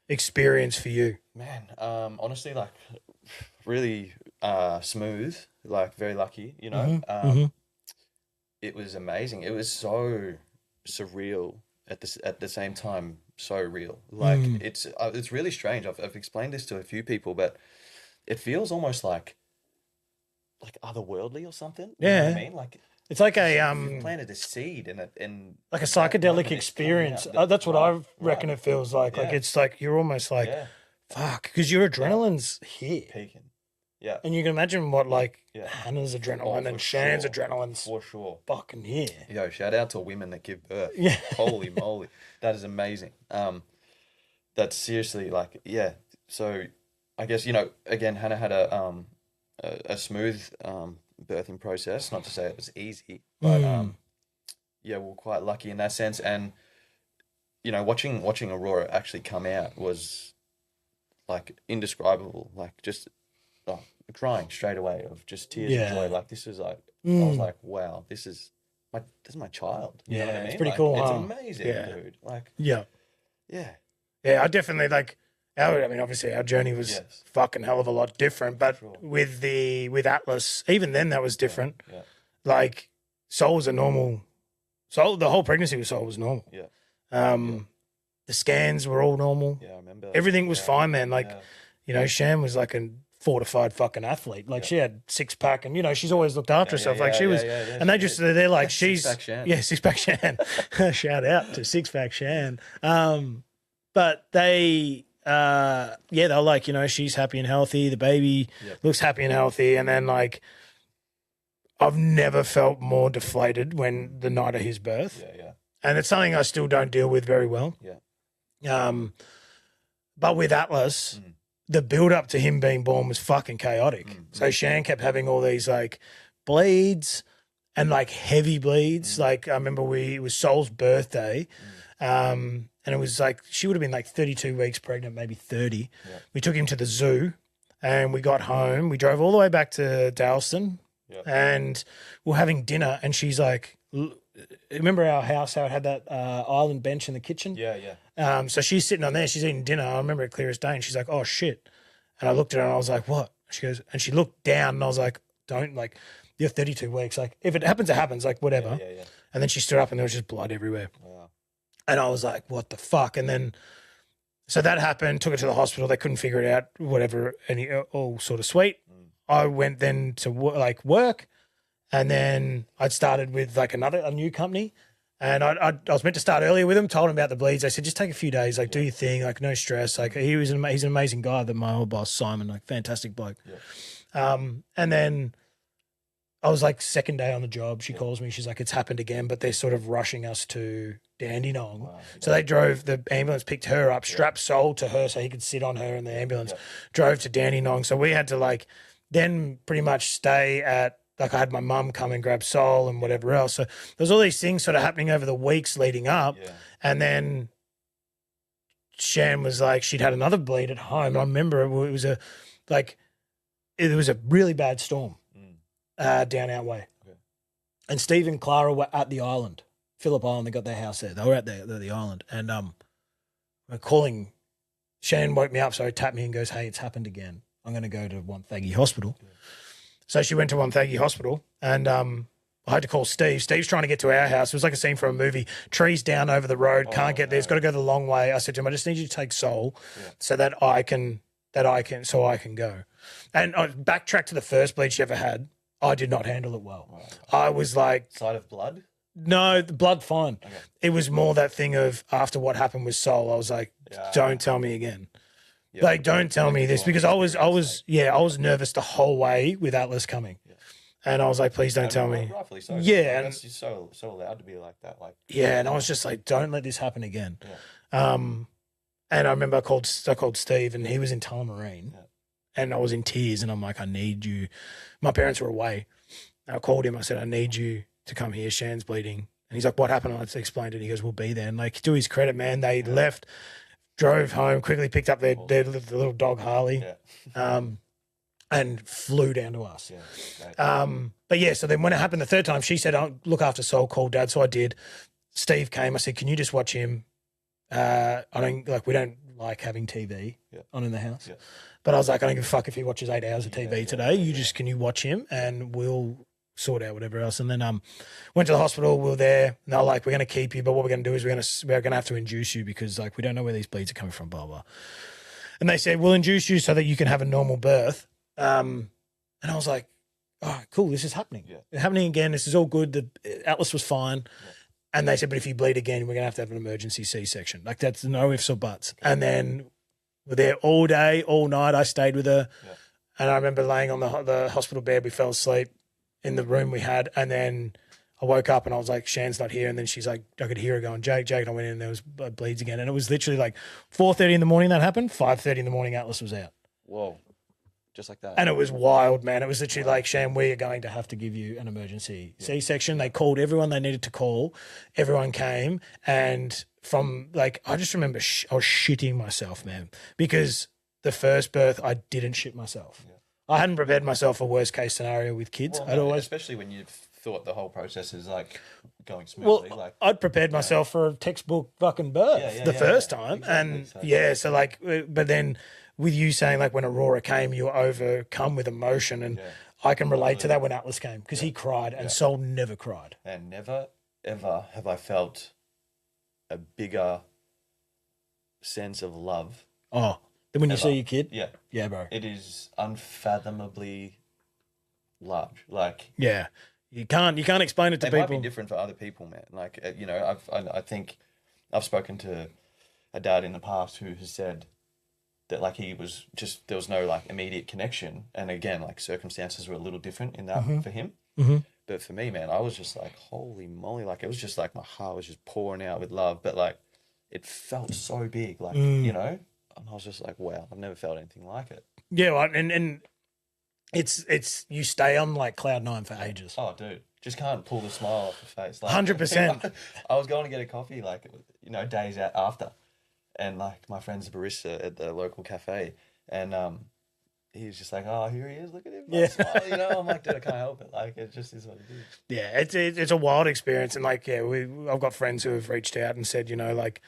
experience for you? Man, honestly, like, really smooth, like very lucky, It was amazing. It was so surreal at the same time, so real. Like it's really strange. I've explained this to a few people, but it feels almost like otherworldly or something. You know what I mean? Like it's like you've planted a seed in like a psychedelic experience. That's what I reckon it feels like. Like it's like you're almost like fuck, because your adrenaline's here. Peaking. Yeah. And you can imagine what Hannah's adrenaline and Shan's adrenaline's for sure. Fucking here. Yo, shout out to women that give birth. Yeah. Holy moly. That is amazing. That's seriously like, yeah. So I guess, again, Hannah had a smooth birthing process. Not to say it was easy, but we're quite lucky in that sense. And, watching Aurora actually come out was like indescribable. Like just crying straight away of just tears of joy. Like this is like I was like, wow, this is my child. You know what I mean? It's pretty cool. It's amazing, dude. Like yeah. I definitely like. Obviously our journey was fucking hell of a lot different, but with Atlas, even then that was different. Yeah. Like Sol was a normal. Sol, the whole pregnancy with Sol was normal. Yeah. The scans were all normal. Yeah, I remember. Everything was fine, man. Like, Shan was like a fortified fucking athlete. Like she had 6-pack and, she's always looked after herself. Like she was, and they're like, she's, 6-pack Shan. Yeah, 6-pack Shan. Shout out to 6-pack Shan. But they're like, she's happy and healthy. The baby looks happy and healthy. And then like, I've never felt more deflated when the night of his birth. Yeah. And it's something I still don't deal with very well. Yeah. But with Atlas, the build up to him being born was fucking chaotic. So Shan kept having all these like bleeds and like heavy bleeds. Like I remember it was Sol's birthday. And it was like, she would have been like 32 weeks pregnant, maybe 30. Yeah. We took him to the zoo and we got home. We drove all the way back to Dalston and we're having dinner. And she's like, remember our house, how it had that island bench in the kitchen? Yeah. So she's sitting on there, she's eating dinner. I remember it clear as day. And she's like, oh shit. And I looked at her and I was like, what? She goes, and she looked down and I was like, don't, like, you're 32 weeks. Like, if it happens, it happens, like, whatever. Yeah. And then she stood up and there was just blood everywhere. Wow. And I was like, what the fuck? And then, so that happened, took her to the hospital. They couldn't figure it out, whatever, all sort of sweet. I went then to work. And then I'd started with like a new company. And I was meant to start earlier with him, told him about the bleeds. They said, just take a few days, like do your thing, like no stress. Like he's an amazing guy, that my old boss, Simon, like fantastic bloke. Yeah. And then I was like second day on the job. She calls me. She's like, it's happened again, but they're sort of rushing us to Dandenong. Wow. So they drove, the ambulance picked her up, strapped Sol to her so he could sit on her in the ambulance, drove to Dandenong. So we had to like then pretty much stay at, like I had my mum come and grab Sol and whatever else. So there was all these things sort of happening over the weeks leading up. Yeah. And then Shan was like, she'd had another bleed at home. And I remember it was a really bad storm down our way. Okay. And Steve and Clara were at the island, Phillip Island. They got their house there. They were at the island. And we're calling. Shan woke me up, so he tapped me and goes, hey, it's happened again. I'm going to go to Wonthaggi Hospital. Yeah. So she went to Wonthaggi Hospital and I had to call Steve. Steve's trying to get to our house. It was like a scene from a movie. Trees down over the road, can't get there. It's got to go the long way. I said to him, I just need you to take Sol so that I can go. And I backtracked to the first bleed she ever had. I did not handle it well. Wow. I was like... Side of blood? No, the blood fine. Okay. It was more that thing of after what happened with Sol, I was like, don't tell me again. Yeah. Like, don't tell me this, because I was nervous the whole way with Atlas coming. Yeah. And I was like, please don't tell me. Rightfully so. Yeah. Like, that's so allowed to be like that. Like, yeah. And I was just like, don't let this happen again. Yeah. And I remember I called Steve and he was in Tullamarine and I was in tears and I'm like, I need you. My parents were away. I called him. I said, I need you to come here. Shan's bleeding. And he's like, what happened? I explained it. He goes, we'll be there. And like, to his credit, man, they left, drove home, quickly picked up their little dog Harley, and flew down to us. Yeah, but yeah, so then when it happened the third time, she said, "Oh, look after Sol, call Dad." So I did. Steve came. I said, "Can you just watch him?" We don't like having TV on in the house, but I was like, I don't give a fuck if he watches 8 hours of TV today. Can you watch him, and we'll sort out whatever else. And then went to the hospital. We were there. And they were like, we're going to keep you, but what we're going to do is we're going to have to induce you because like we don't know where these bleeds are coming from, blah, blah. And they said, we'll induce you so that you can have a normal birth. And I was like, oh, cool, this is happening. Yeah. It's happening again. This is all good. The Atlas was fine. Yeah. And they said, but if you bleed again, we're going to have an emergency C-section. Like that's no ifs or buts. Okay. And then we're there all day, all night. I stayed with her. Yeah. And I remember laying on the hospital bed. We fell asleep in the room we had, and then I woke up and I was like, Shan's not here, and then she's like, I could hear her going, Jake, and I went in and there was bleeds again, and it was literally like 4:30 in the morning that happened, 5:30 in the morning Atlas was out. Whoa, just like that. And it was wild, man. It was literally like, Shan, we are going to have to give you an emergency C-section. They called everyone they needed to call. Everyone came, and from like, I just remember I was shitting myself, man, because the first birth I didn't shit myself. Yeah. I hadn't prepared myself for worst case scenario with kids. Well, especially when you've thought the whole process is like going smoothly. Well, I'd prepared myself for a textbook fucking birth the first time. Exactly. And so like, but then with you saying like when Aurora came, you were overcome with emotion, and I can relate to that when Atlas came because he cried and Sol never cried. And never, ever have I felt a bigger sense of love. Oh. When you see your kid? Yeah. Yeah, bro. It is unfathomably large. Like, yeah. You can't explain it to people. It might be different for other people, man. Like, I think I've spoken to a dad in the past who has said that like he was just, there was no like immediate connection. And again, like circumstances were a little different in that for him. Mm-hmm. But for me, man, I was just like, holy moly. Like it was just like my heart was just pouring out with love. But like it felt so big, like, you know? And I was just like, wow, I've never felt anything like it. Yeah, and it's you stay on like cloud nine for ages. Oh, dude, just can't pull the smile off the face. Like 100%. I was going to get a coffee, like, days out after, and like my friend's a barista at the local cafe, and he was just like, "Oh, here he is, look at him, like, smile," I'm like, dude, I can't help it. Like, it just is what it is. Yeah, it's a wild experience, and like, yeah, I've got friends who have reached out and said, like,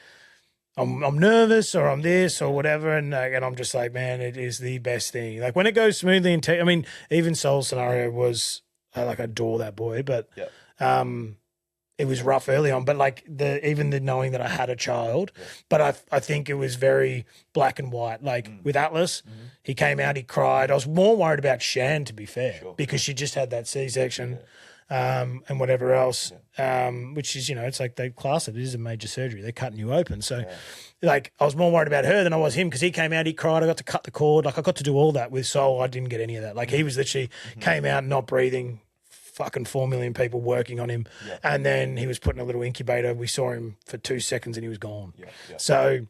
I'm nervous or I'm this or whatever, and I'm just like, man, it is the best thing. Like when it goes smoothly, and I mean, even Soul's scenario was I adore that boy, but it was rough early on. But like even the knowing that I had a child, but I think it was very black and white. Like with Atlas, he came out, he cried. I was more worried about Shan, to be fair, because she just had that C-section. And whatever else, which is, it's like they class it as a major surgery. They're cutting you open. So, like, I was more worried about her than I was him because he came out, he cried. I got to cut the cord. Like, I got to do all that with Soul. I didn't get any of that. Like, he was literally came out not breathing, fucking 4 million people working on him. And then he was put in a little incubator. We saw him for 2 seconds and he was gone. So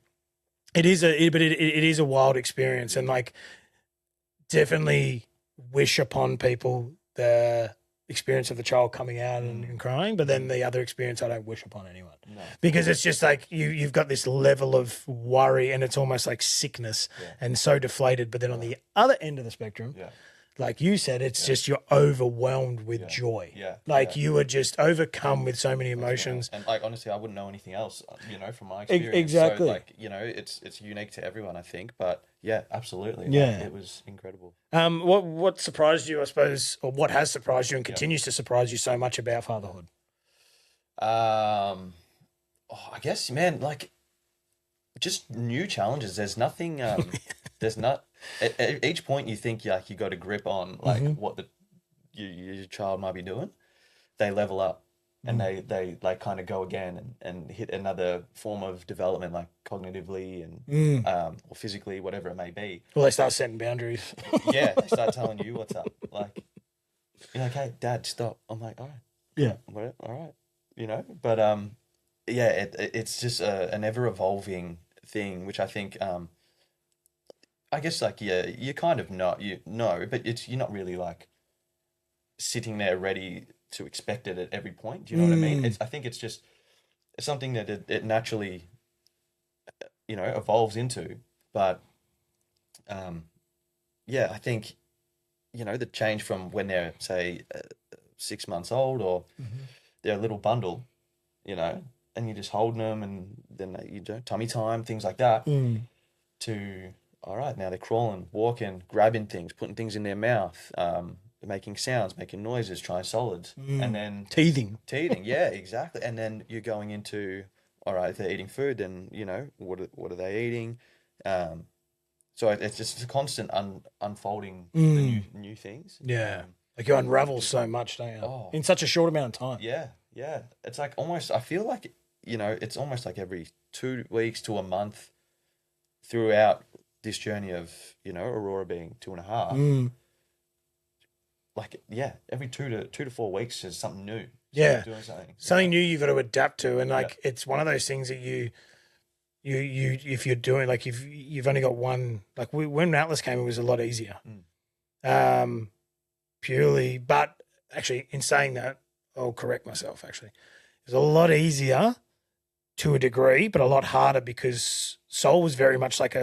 it is it is a wild experience, and like definitely wish upon people the experience of the child coming out and crying, but then the other experience I don't wish upon anyone, because it's just like you've got this level of worry and it's almost like sickness and so deflated. But then on the other end of the spectrum, like you said, it's just you're overwhelmed with joy. You are just overcome with so many emotions. And like honestly, I wouldn't know anything else, from my experience. Exactly. So, like, it's unique to everyone, I think. But yeah, absolutely. Like, it was incredible. What surprised you, I suppose, or what has surprised you and continues to surprise you so much about fatherhood? I guess, man, like just new challenges. There's nothing. There's not. At each point, you think like you got a grip on like what your child might be doing. They level up, and they like kind of go again and hit another form of development, like cognitively and or physically, whatever it may be. Well, they start setting boundaries. They start telling you what's up. Like, you're like, "Hey, Dad, stop." I'm like, "All right, yeah, all right," But it's just an ever evolving thing, which I think I guess like you kind of know, but you're not really like sitting there ready to expect it at every point. Do you know what I mean? I think it's something that it naturally evolves into. But I think the change from when they're say 6 months old or they're a little bundle, and you're just holding them, and then you do tummy time, things like that, to all right, now they're crawling, walking, grabbing things, putting things in their mouth, making sounds, making noises, trying solids, and then teething. Yeah, exactly. And then you're going into, all right, if they're eating food, then what are they eating? So it's just a constant unfolding the new things. Yeah, like you unravel so much, don't you? In such a short amount of time. Yeah. It's like almost. I feel like it's almost like every 2 weeks to a month throughout this journey of Aurora being 2.5. Like every 2 to 4 weeks is something new. Doing something new you've got to adapt to, and like it's one of those things that you if you're doing like you've only got one. Like when Atlas came, it was a lot easier. Purely, but actually, in saying that, I'll correct myself. Actually, it was a lot easier to a degree, but a lot harder because Soul was very much like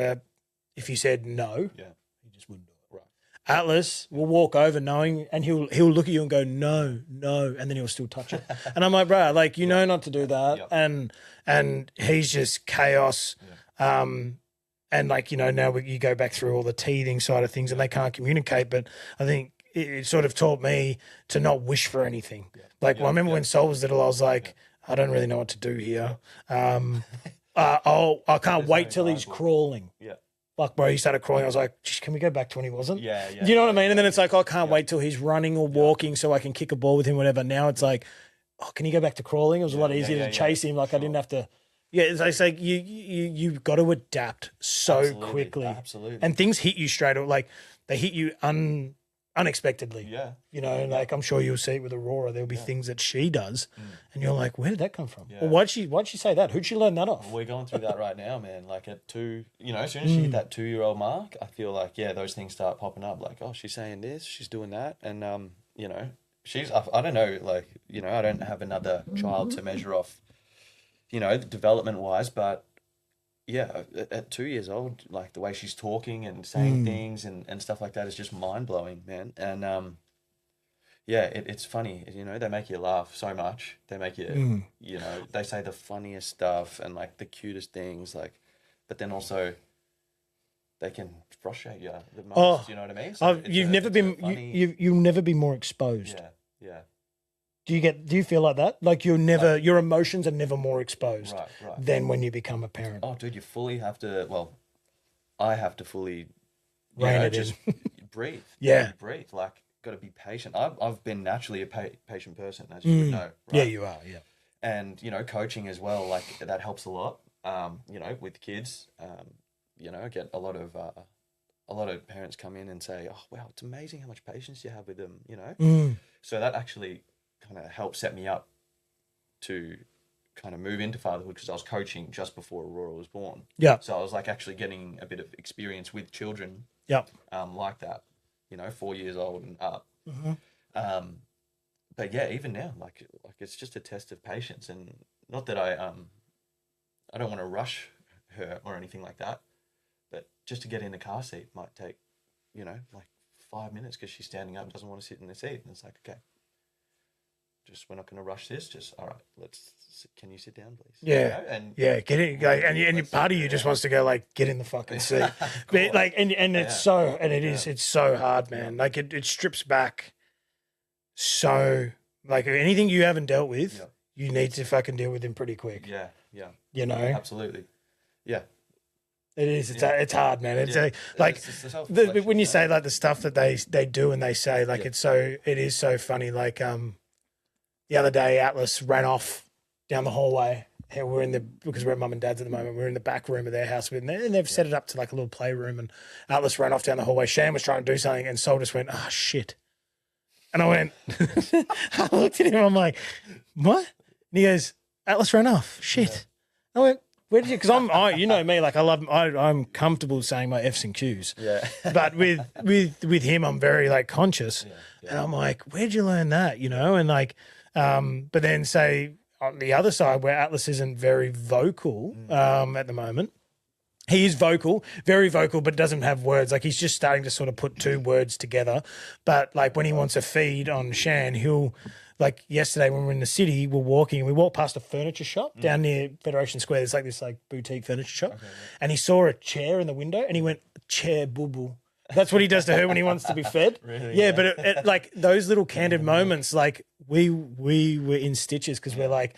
if you said no, he just wouldn't do it. Right. Atlas will walk over knowing, and he'll look at you and go, no, and then he'll still touch it. And I'm like, bro, like, not to do that. And he's just chaos. And like, now you go back through all the teething side of things and they can't communicate. But I think it sort of taught me to not wish for anything. Like, well, I remember when Soul was little, I was like, I don't really know what to do here. I can't wait till he's crawling. Like, bro, he started crawling. I was like, can we go back to when he wasn't? Do you know what I mean? And then it's like, I can't wait till he's running or walking so I can kick a ball with him, whatever. Now it's like, can you go back to crawling? It was a lot easier to chase him. Like, I didn't have to. Yeah, it's like you've got to adapt so quickly. Absolutely. And things hit you straight away. Like, they hit you unexpectedly. Like I'm sure you'll see it with Aurora. There'll be things that she does, and you're like, where did that come from? Or why'd she say that? Who'd she learn that off? Well, we're going through that right now, man. Like at 2, as soon as she hit that 2-year-old mark, I feel like those things start popping up. Like, oh, she's saying this, she's doing that, and I don't know, like, I don't have another child to measure off, development wise, but yeah, at 2 years old, like the way she's talking and saying things and stuff like that is just mind blowing, man. And yeah, it's funny, they make you laugh so much. They make you, they say the funniest stuff and like the cutest things, like, but then also they can frustrate you the most. Oh, you know what I mean? So you've never been funny... you'll never be more exposed. Yeah, yeah. Do you feel like that? Like your emotions are never more exposed right. than when you become a parent. Oh, dude, you fully have to. Well, I have to fully, Rein it just in. breathe. Yeah. Breathe. Like, got to be patient. I've been naturally a patient person, as you would know. Right? Yeah, you are. Yeah. And coaching as well. Like that helps a lot. With kids. I get a lot of parents come in and say, "Oh, wow, it's amazing how much patience you have with them." So that actually kind of helped set me up to kind of move into fatherhood, because I was coaching just before Aurora was born. Yeah. So I was like actually getting a bit of experience with children. Yeah. Like that, 4 years old and up. Mm-hmm. But yeah, even now, like it's just a test of patience, and not that I don't want to rush her or anything like that, but just to get in the car seat might take, like 5 minutes, because she's standing up and doesn't want to sit in the seat, and it's like, okay, we're not going to rush this. Just all right. Can you sit down, please? Yeah, and get in. Like, and part of you just wants to go like, get in the fucking seat. But like, and it's so, and it's so hard, man. Like it strips back. So like anything you haven't dealt with, you need to fucking deal with them pretty quick. Yeah. Absolutely. Yeah. It is. It's hard, man. It's like when you say like the stuff that they do and they say, like it is so funny. Like the other day, Atlas ran off down the hallway. Because we're at mum and dad's at the moment, we're in the back room of their house, and they've set it up to like a little playroom. And Atlas ran off down the hallway. Shan was trying to do something, and Sol just went, "Oh shit!" And I went, I looked at him. I'm like, "What?" And he goes, "Atlas ran off. Shit." I went, "Where did you?" Because you know me, like I'm comfortable saying my F's and Q's. Yeah. But with him, I'm very like conscious, and I'm like, "Where'd you learn that?" And like. But then say on the other side where Atlas isn't very vocal at the moment, he is vocal, very vocal, but doesn't have words. Like he's just starting to sort of put two words together. But like when he wants a feed on Shan, he'll like yesterday when we were in the city, we're walking and we walked past a furniture shop down near Federation Square. There's like this like boutique furniture shop, and he saw a chair in the window and he went, "Chair boo boo." That's what he does to her when he wants to be fed. Really? Yeah, but it, like those little candid moments, like we were in stitches because we're like,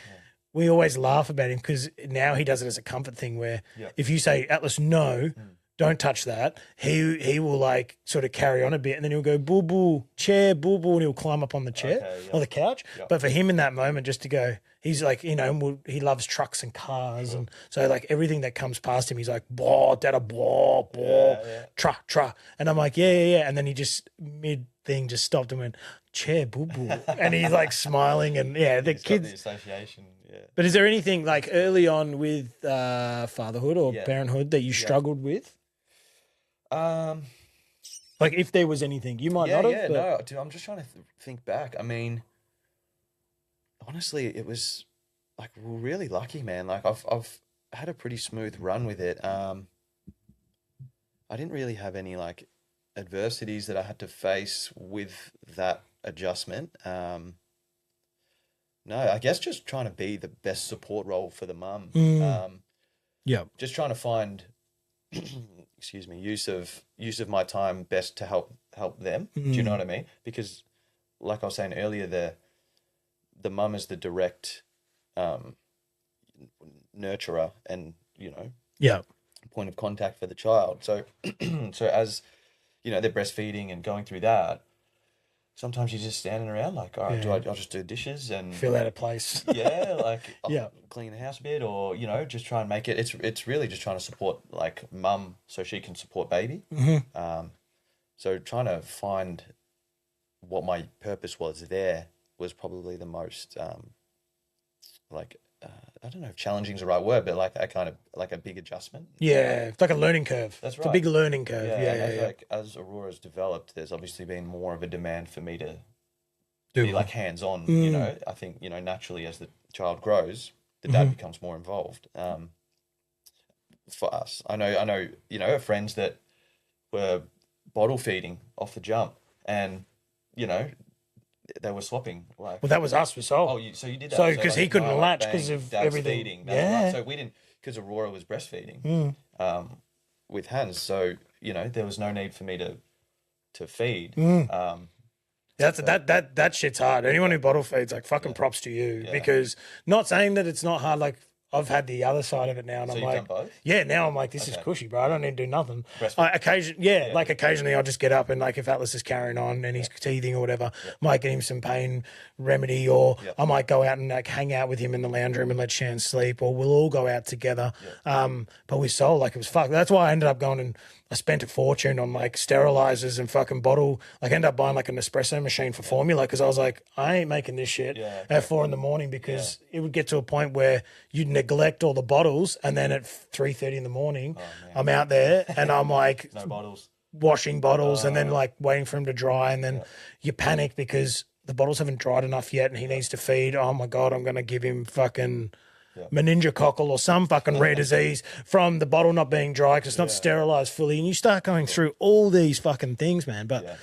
we always laugh about him because now he does it as a comfort thing where if you say, "Atlas, no, don't touch that," he will like sort of carry on a bit and then he'll go, "Boo boo, chair, boo boo," and he'll climb up on the chair or the couch. But for him in that moment, just to go, he's like, he loves trucks and cars. And so like everything that comes past him, he's like, "Blah, dada, blah, blah, tra." And I'm like, yeah. And then he just mid thing just stopped and went, "Chair, boo boo." And he's like smiling and the He's kids. got the association. Yeah. But is there anything like early on with fatherhood or parenthood that you struggled with? Like if there was anything, you might not have. Yeah, but... no, dude, I'm just trying to think back. I mean, honestly, it was like we're really lucky, man. Like I've had a pretty smooth run with it. I didn't really have any like adversities that I had to face with that adjustment. No, I guess just trying to be the best support role for the mum. Just trying to find excuse me, use of my time best to help them. Do you know what I mean? Because like I was saying earlier, the mum is the direct nurturer and point of contact for the child. So so as they're breastfeeding and going through that, sometimes you're just standing around like, all right, I'll just do dishes and feel out of place. I'll clean the house a bit, or just try and make it. It's really just trying to support like mum so she can support baby. So trying to find what my purpose was there was probably the most I don't know if challenging is the right word, but like a kind of like a big adjustment. Yeah, it's like a learning curve. That's right. It's a big learning curve. Like as Aurora's developed, there's obviously been more of a demand for me to be like hands on. You know, I think, you know, naturally as the child grows, the dad becomes more involved. For us, I know, you know, friends that were bottle feeding off the jump, and you know, they were swapping. Like, Well, that was us with Sol. oh, so you did that. So because like, he couldn't no, latch bang, because of dad's everything. feeding. That's right. Yeah. So we didn't, because Aurora was breastfeeding with Hans. So, you know, there was no need for me to feed. That shit's hard. Anyone who bottle feeds, like, fucking props to you, because not saying that it's not hard. Like, I've had the other side of it now, and So I'm you've like, done both? yeah, now I'm like, this is cushy, bro. I don't need to do nothing. Breastfeed. Like occasionally I'll just get up and, like, if Atlas is carrying on and he's teething or whatever, might get him some pain remedy, or I might go out and, like, hang out with him in the lounge room and let Shan sleep, or we'll all go out together. But with Sol, like, it was fuck. That's why I ended up going and I spent a fortune on, like, sterilizers and fucking bottle. Like, I ended up buying, like, an espresso machine for formula, because I was like, I ain't making this shit at 4 a.m, because it would get to a point where you'd neglect all the bottles, and then at 3:30 in the morning, I'm out there and I'm like, No bottles. washing bottles, and then, like, waiting for him to dry, and then you panic because the bottles haven't dried enough yet and he needs to feed. Oh my God, I'm going to give him fucking meningococcal or some fucking rare disease from the bottle not being dry because it's not sterilized fully. And you start going through all these fucking things, man. But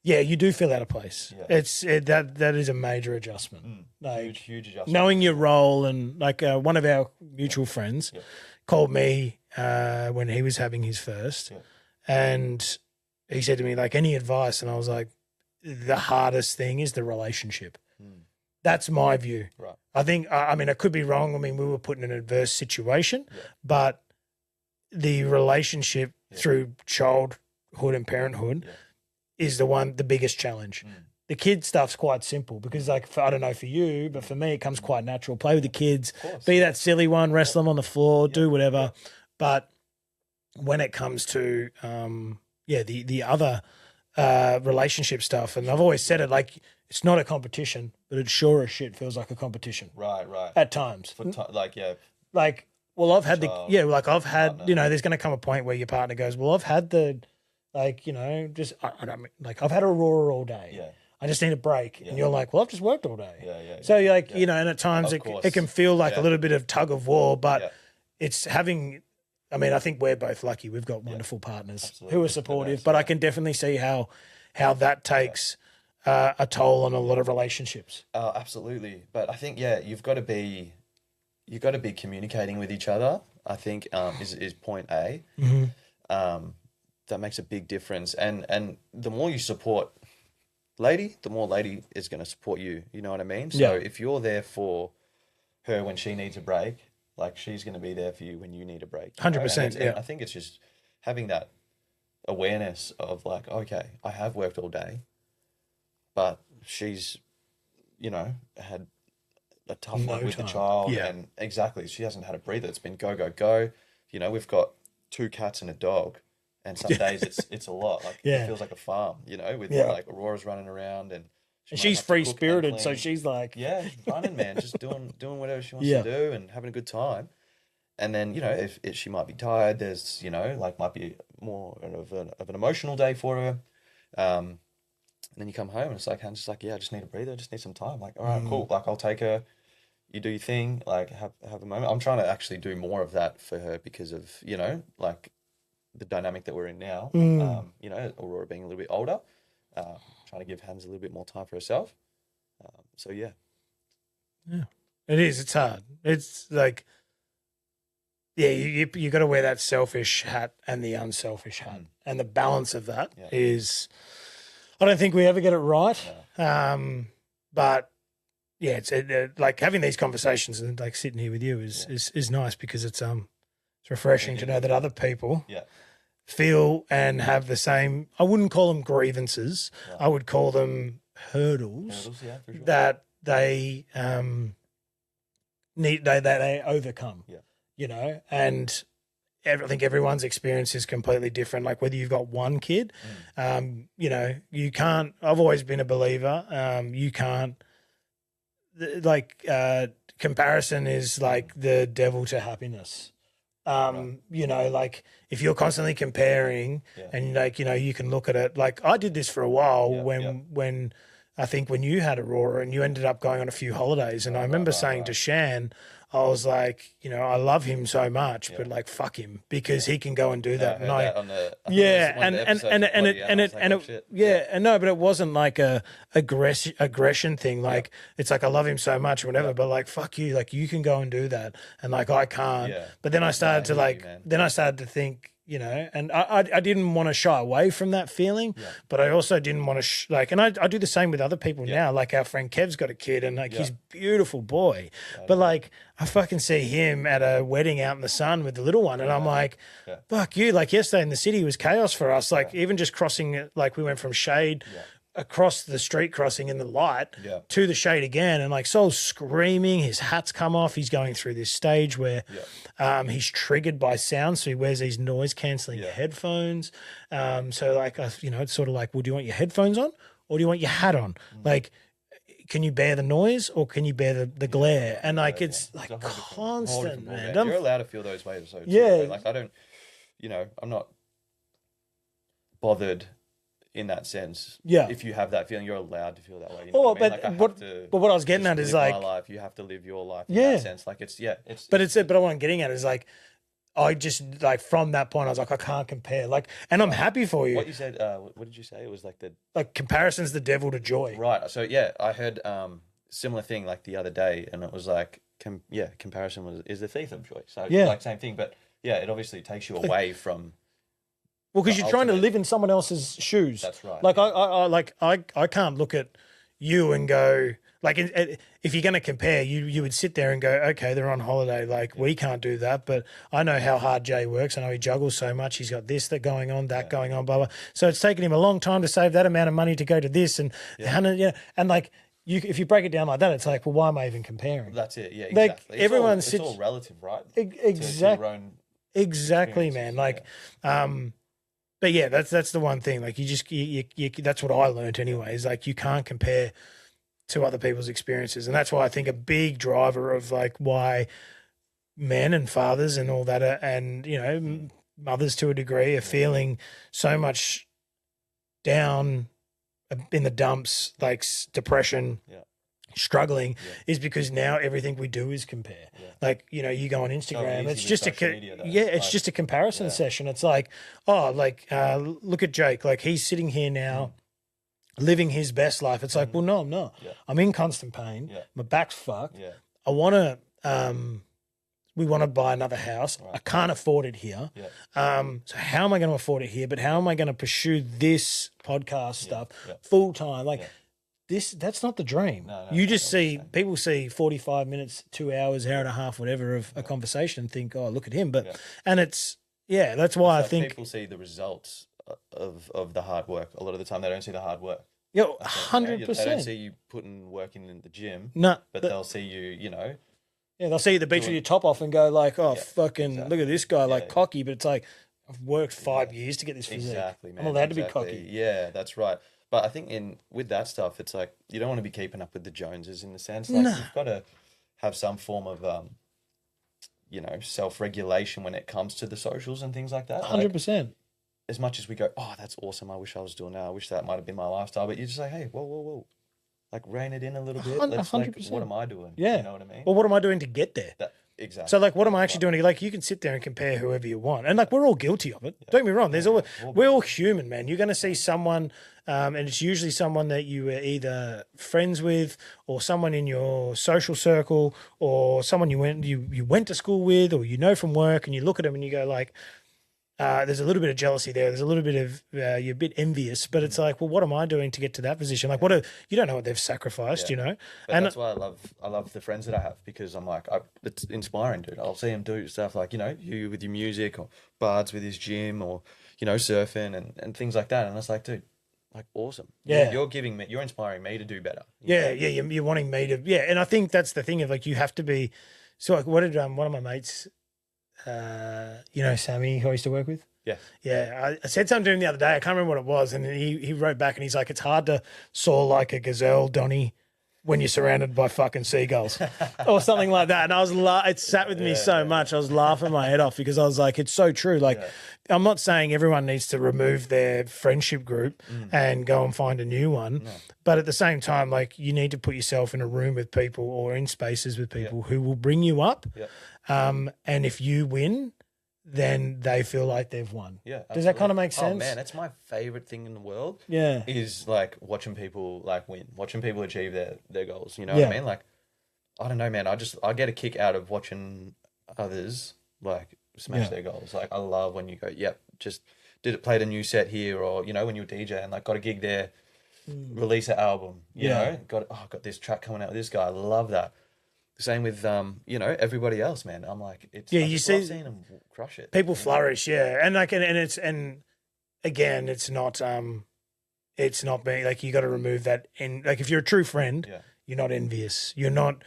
you do feel out of place. That is a major adjustment. Like, Huge adjustment. knowing your role, and, like, one of our mutual friends called me when he was having his first, and he said to me, like, any advice? And I was like, the hardest thing is the relationship. That's my view. Right. I think, I mean, I could be wrong. I mean, we were put in an adverse situation, but the relationship through childhood and parenthood is the biggest challenge. The kid stuff's quite simple because, like, I don't know for you, but for me, it comes quite natural. Play with the kids, be that silly one, wrestle them on the floor, do whatever. But when it comes to, the other relationship stuff, and I've always said it, like, it's not a competition, but it sure as shit feels like a competition. Right. At times. Like, well, I've had I've had, partner. You know, there's going to come a point where your partner goes, well, I've had the, like, you know, just, I don't mean, like, I've had Aurora all day. Yeah. I just need a break. And you're like, well, I've just worked all day. So you're like, you know, and at times it can feel like a little bit of tug of war, but it's having, I mean, I think we're both lucky. We've got wonderful partners who are supportive, but I can definitely see how that takes a toll on a lot of relationships. Absolutely. But I think, you've got to be communicating with each other, I think, is point A. That makes a big difference. And the more you support lady, the more lady is going to support you. You know what I mean? So if you're there for her when she needs a break, like, she's going to be there for you when you need a break. 100%. And I think it's just having that awareness of, like, okay, I have worked all day, but she's, you know, had a tough one with the child. And exactly, she hasn't had a breather. It's been go, go, go. You know, we've got 2 cats and a dog. And some days it's a lot. Like, it feels like a farm, you know, with like Aurora's running around, and she's free spirited, so she's like, she's running, man, just doing whatever she wants to do and having a good time. And then, you know, if she might be tired, there's, you know, like, might be more of an emotional day for her. And then you come home and it's like, I'm just like, I just need a breather, I just need some time. Like, all right, cool. Like, I'll take her. You do your thing. Like, have a moment. I'm trying to actually do more of that for her because of, you know, like, the dynamic that we're in now, you know, Aurora being a little bit older, trying to give Hans a little bit more time for herself. It is. It's hard. It's like, you got to wear that selfish hat and the unselfish hat, and the balance of that is, I don't think we ever get it right. But it's like having these conversations and, like, sitting here with you is nice because it's refreshing to know that other people feel and have the same, I wouldn't call them grievances. I would call them hurdles for sure. That they they overcome. You know, and I think everyone's experience is completely different. Like, whether you've got one kid, you know, you can't, I've always been a believer, you can't, like, comparison is like the devil to happiness. You know, like, if you're constantly comparing and, like, you know, you can look at it, like, I did this for a while when I think when you had Aurora and you ended up going on a few holidays, and I remember saying to Shan, I was like, you know, I love him so much, but like, fuck him because he can go and do that. I heard that on the yeah, one of the episodes of Poddy, I was like, oh, shit. and no, but it wasn't like a aggression thing. Like it's like I love him so much or whatever, but like fuck you, like you can go and do that, and like I can't. Yeah. But then I started to like, man. then I started to think, you know, and I didn't want to shy away from that feeling, but I also didn't want to like, and I do the same with other people now. Like our friend Kev's got a kid, and like he's a beautiful boy, but like I fucking see him at a wedding out in the sun with the little one, and I'm like, fuck you. Like yesterday in the city was chaos for us. Like even just crossing it, like we went from shade across the street crossing in the light to the shade again, and like Sol's screaming, his hat's come off, he's going through this stage where he's triggered by sound, so he wears these noise cancelling headphones, so like you know, it's sort of like, well, do you want your headphones on or do you want your hat on? Like, can you bear the noise or can you bear the glare? And like it's like constant, man. You're allowed to feel those ways, so too, like I don't, you know, I'm not bothered in that sense. If you have that feeling, you're allowed to feel that way. You know what I mean? Like but what I was getting at is like, my life, you have to live your life in that sense. Like it's but what I'm getting at is like, I just like from that point I was like, I can't compare. Like, and I'm happy for you. What you said, what did you say? It was like comparison's the devil to joy. Right. So I heard similar thing like the other day, and it was like comparison is the thief of joy. So like same thing, but it obviously takes you away from. Well, because you're trying to live in someone else's shoes. That's right. Like I can't look at you and go like, if you're going to compare, you would sit there and go, okay, they're on holiday. Like we can't do that, but I know how hard Jay works. I know he juggles so much. He's got this that going on, that going on, blah blah. So it's taken him a long time to save that amount of money to go to this and and like. If you break it down like that, it's like, well, why am I even comparing? That's it. Yeah, Like exactly. it's all relative, right? Exactly. Exactly, man. Like, but yeah, that's the one thing. Like you that's what I learned anyway. Is like you can't compare to other people's experiences, and that's why I think a big driver of like why men and fathers and all that and you know mothers to a degree are feeling so much down in the dumps, like depression, struggling, is because now everything we do is compare. Like, you know, you go on Instagram, it's just just a comparison session. It's like, look at Jake, like he's sitting here now living his best life. It's like, well, no, I'm not. I'm in constant pain. My back's fucked. I want to we want to buy another house. I can't afford it here. So how am I going to afford it here? But how am I going to pursue this podcast stuff full time? Like that's not the dream. No, you just see people see 45 minutes, 2 hours, hour and a half, whatever of a conversation and think, oh, look at him. But and it's that's why I think people see the results of the hard work. A lot of the time they don't see the hard work. 100%. They don't see you putting work in the gym. No, but they'll see you, you know. Yeah, they'll see you at the beach with your top off and go like, oh, fucking look at this guy, like cocky. But it's like, I've worked 5 years to get this physique. Exactly, man. I'm allowed to be cocky. Yeah, that's right. But I think with that stuff, it's like you don't want to be keeping up with the Joneses in the sense. Like you've got to have some form of, self-regulation when it comes to the socials and things like that. 100%. As much as we go, oh, that's awesome. I wish I was doing that. I wish that might have been my lifestyle. But you just say, hey, whoa. Like rein it in a little bit. 100%. Like, what am I doing? Yeah. You know what I mean? Well, what am I doing to get there? Exactly. So like, what am I actually doing? Like, you can sit there and compare whoever you want. And like, we're all guilty of it. Don't get me wrong. We're all human, man. You're going to see someone, and it's usually someone that you were either friends with or someone in your social circle or someone you went to school with or you know from work, and you look at them and you go like, there's a little bit of jealousy there. There's a little bit of you're a bit envious, but it's like, well, what am I doing to get to that position? Like, you don't know what they've sacrificed, you know. But and that's why I love the friends that I have, because I'm like, it's inspiring, dude. I'll see them do stuff like, you know, you with your music, or Bards with his gym, or you know, surfing and things like that. And it's like, dude, like awesome. Yeah, you're inspiring me to do better. You're wanting me to and I think that's the thing of like, you have to be. So like, what did one of my mates. Sammy, who I used to work with? Yeah. I said something to him the other day. I can't remember what it was. And he wrote back and he's like, it's hard to soar like a gazelle, Donnie. when you're surrounded by fucking seagulls or something like that. And I was, it sat with me so much. I was laughing my head off because I was like, it's so true. Like, I'm not saying everyone needs to remove their friendship group and go and find a new one. But at the same time, like, you need to put yourself in a room with people or in spaces with people who will bring you up. And if you win, then they feel like they've won. Yeah. Absolutely. Does that kind of make sense? Oh man, that's my favorite thing in the world. Yeah. Is like watching people like win, watching people achieve their goals. You know what I mean? Like, I don't know, man. I get a kick out of watching others like smash their goals. Like, I love when you go, yep, just played a new set here, or, you know, when you're a DJ and like got a gig there, release an album, you know, got this track coming out with this guy. I love that. Same with you know, everybody else, man. I'm like, it's you see, love seeing them crush it. People flourish, and like, and again, it's not being like, you got to remove that. And like, if you're a true friend, you're not envious. You're not.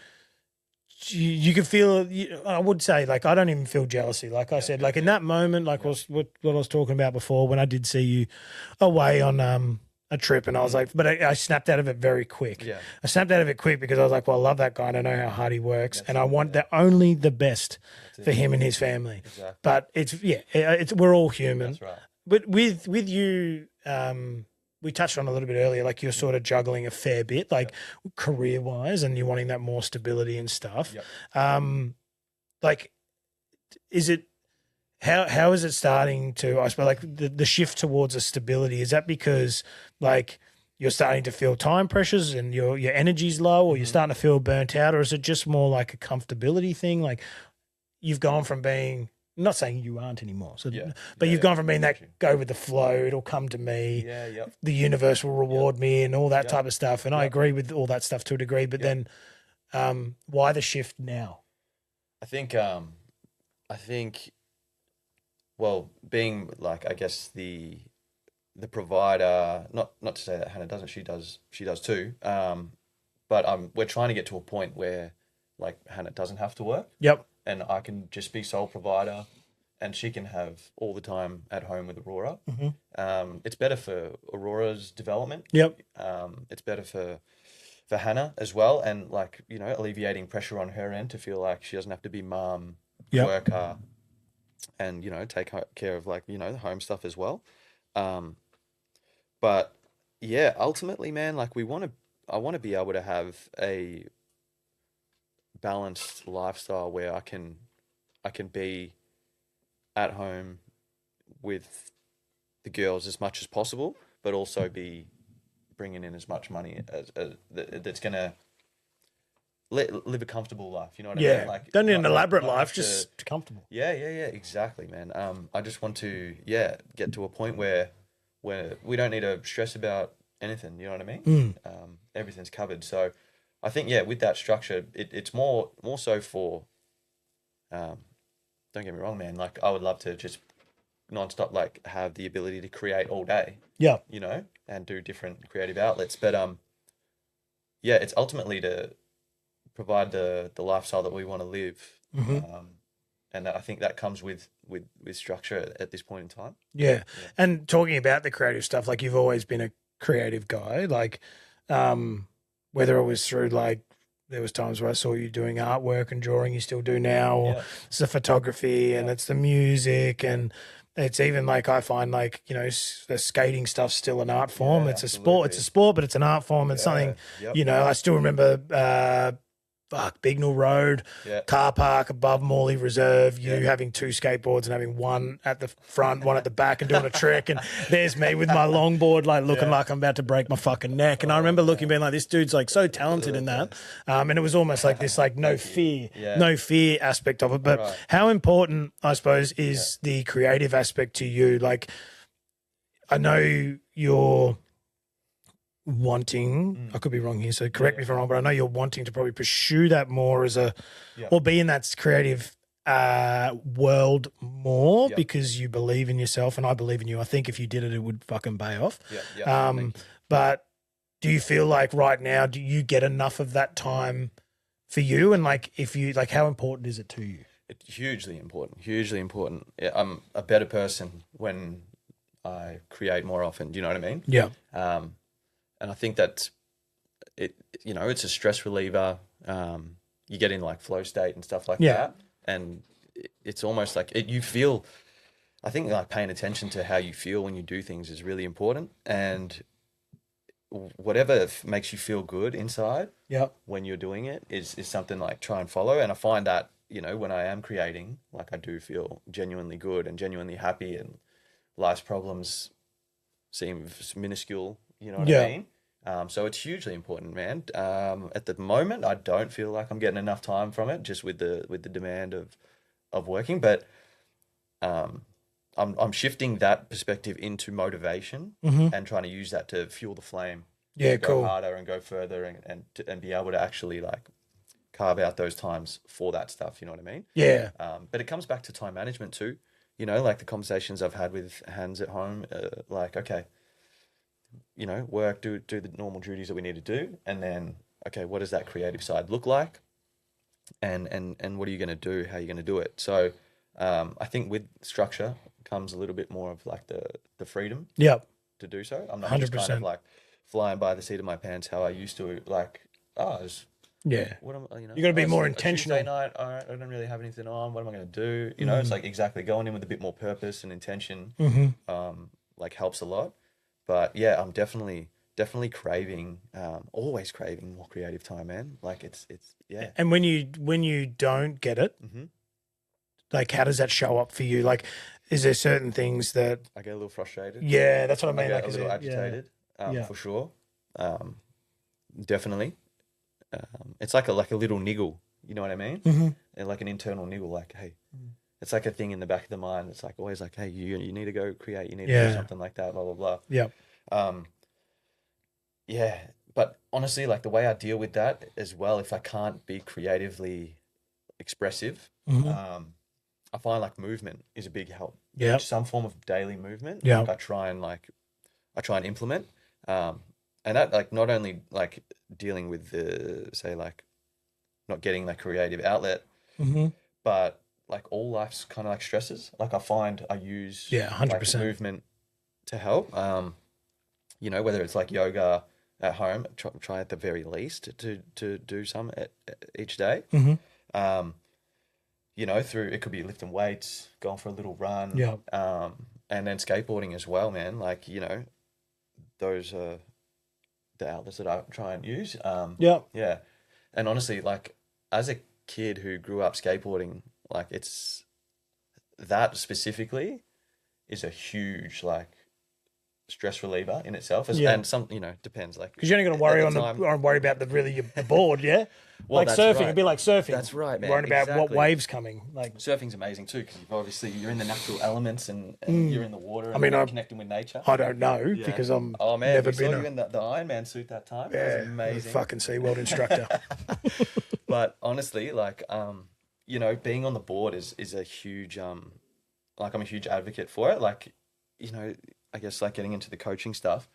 You can feel. I would say, like, I don't even feel jealousy. Like I said, like in that moment, like what I was talking about before, when I did see you away on a trip, and I was like, but I snapped out of it very quick. Yeah. I snapped out of it quick because I was like, well, I love that guy and I know how hard he works, and I want only the best for him and his family. Exactly. But it's we're all human. That's right. But with you, we touched on a little bit earlier, like you're sort of juggling a fair bit, like career wise, and you're wanting that more stability and stuff. Yep. Like, is it? How is it starting to, I suppose, like the shift towards a stability? Is that because like you're starting to feel time pressures and your energy's low, or you're starting to feel burnt out, or is it just more like a comfortability thing? Like, you've gone from being, I'm not saying you aren't anymore, but you've gone from being that go with the flow, it'll come to me, the universe will reward me and all that type of stuff. And I agree with all that stuff to a degree, but then why the shift now? I think well, being like, I guess the provider, not to say that Hannah doesn't, she does too. But we're trying to get to a point where like Hannah doesn't have to work. Yep. And I can just be sole provider, and she can have all the time at home with Aurora. Mm-hmm. It's better for Aurora's development. Yep. It's better for Hannah as well, and like, you know, alleviating pressure on her end to feel like she doesn't have to be mum, worker, and, you know, take care of, like, you know, the home stuff as well. But yeah, ultimately, man, like, I want to be able to have a balanced lifestyle where I can be at home with the girls as much as possible, but also be bringing in as much money as that's going to live a comfortable life, you know what I mean? Like, don't need an elaborate life, just comfortable. Yeah, exactly, man. I just want to, get to a point where we don't need to stress about anything, you know what I mean? Everything's covered. So I think, with that structure, it's more so for, don't get me wrong, man, like, I would love to just nonstop, like, have the ability to create all day. Yeah. You know, and do different creative outlets. But it's ultimately to provide the lifestyle that we want to live. Mm-hmm. And I think that comes with structure at this point in time. Yeah. And talking about the creative stuff, like, you've always been a creative guy, like, whether it was through, like, there was times where I saw you doing artwork and drawing, you still do now, or it's the photography and it's the music, and it's even like, I find, like, you know, the skating stuff's still an art form. It's absolutely a sport, but it's an art form. It's something, you know, I still remember Bignell Road, car park above Morley Reserve, you having two skateboards and having one at the front, one at the back, and doing a trick. And there's me with my longboard, like, looking like I'm about to break my fucking neck. And I remember looking, being like, this dude's, like, so talented in that. And it was almost like this, like, no fear aspect of it. But how important, I suppose, is the creative aspect to you? Like, I know you're wanting, I could be wrong here, so correct me if I'm wrong, but I know you're wanting to probably pursue that more as or be in that creative world more because you believe in yourself, and I believe in you. I think if you did it, it would fucking pay off. But do you feel like right now, do you get enough of that time for you? And like, if you, like, how important is it to you? It's hugely important. Yeah, I'm a better person when I create more often. Do you know what I mean? Yeah. And I think that it's a stress reliever. You get in like flow state and stuff like Yeah. that. And it's almost like you feel, I think like paying attention to how you feel when you do things is really important. And whatever makes you feel good inside Yep. when you're doing it is something like try and follow. And I find that, when I am creating, like I do feel genuinely good and genuinely happy, and life's problems seem minuscule, you know what I mean? So it's hugely important, man. At the moment, I don't feel like I'm getting enough time from it, just with the demand of working. But I'm shifting that perspective into motivation and trying to use that to fuel the flame. Yeah, to go cool. harder and go further and be able to actually like carve out those times for that stuff. You know what I mean? Yeah. But it comes back to time management too. Like the conversations I've had with hands at home, like, okay, work, do the normal duties that we need to do. And then, okay, what does that creative side look like? And what are you going to do? How are you going to do it? So I think with structure comes a little bit more of like the freedom Yep. to do so. I'm not just kind of 100%. like flying by the seat of my pants how I used to, like, Yeah. what am I, You got to be it's more a intentional. Tuesday night, all right, I don't really have anything on. What am I going to do? It's like exactly going in with a bit more purpose and intention, like helps a lot. But yeah, I'm definitely craving, always craving more creative time, man. Like it's yeah. And when you don't get it, like how does that show up for you? Like, is there certain things that I get a little frustrated. Yeah, that's what I mean. I get Like, a little agitated, for sure. Definitely. It's like a little niggle, you know what I mean? And like an internal niggle, like, hey, it's like a thing in the back of the mind. It's like always like, hey, you need to go create, you need to do something like that, blah, blah, blah. Yeah. Yeah. But honestly, like the way I deal with that as well, if I can't be creatively expressive, I find like movement is a big help. Yeah. Some form of daily movement. Yeah. Like I try and implement. And that like not only like dealing with the, say, like not getting that creative outlet, but like all life's kind of like stresses. Like I find I use 100%. like movement to help. Whether it's like yoga at home, try at the very least to do some each day. Through it could be lifting weights, going for a little run. Yeah. And then skateboarding as well, man. Like, those are the outlets that I try and use. Yeah. And honestly, like as a kid who grew up skateboarding, like it's that specifically is a huge like stress reliever in itself. And some, depends, like because you're only going to worry about the board, yeah. Well, like that's surfing, right. it'd be like surfing. That's right, man. Worrying about what Exactly. waves coming. Like surfing's amazing too because you're in the natural elements and you're in the water. And I'm connecting with nature. I don't know because I'm never been you in the Iron Man suit that time. Yeah, that was amazing. Fucking SeaWorld instructor. But honestly, like being on the board is a huge like I'm a huge advocate for it. Like I guess like getting into the coaching stuff,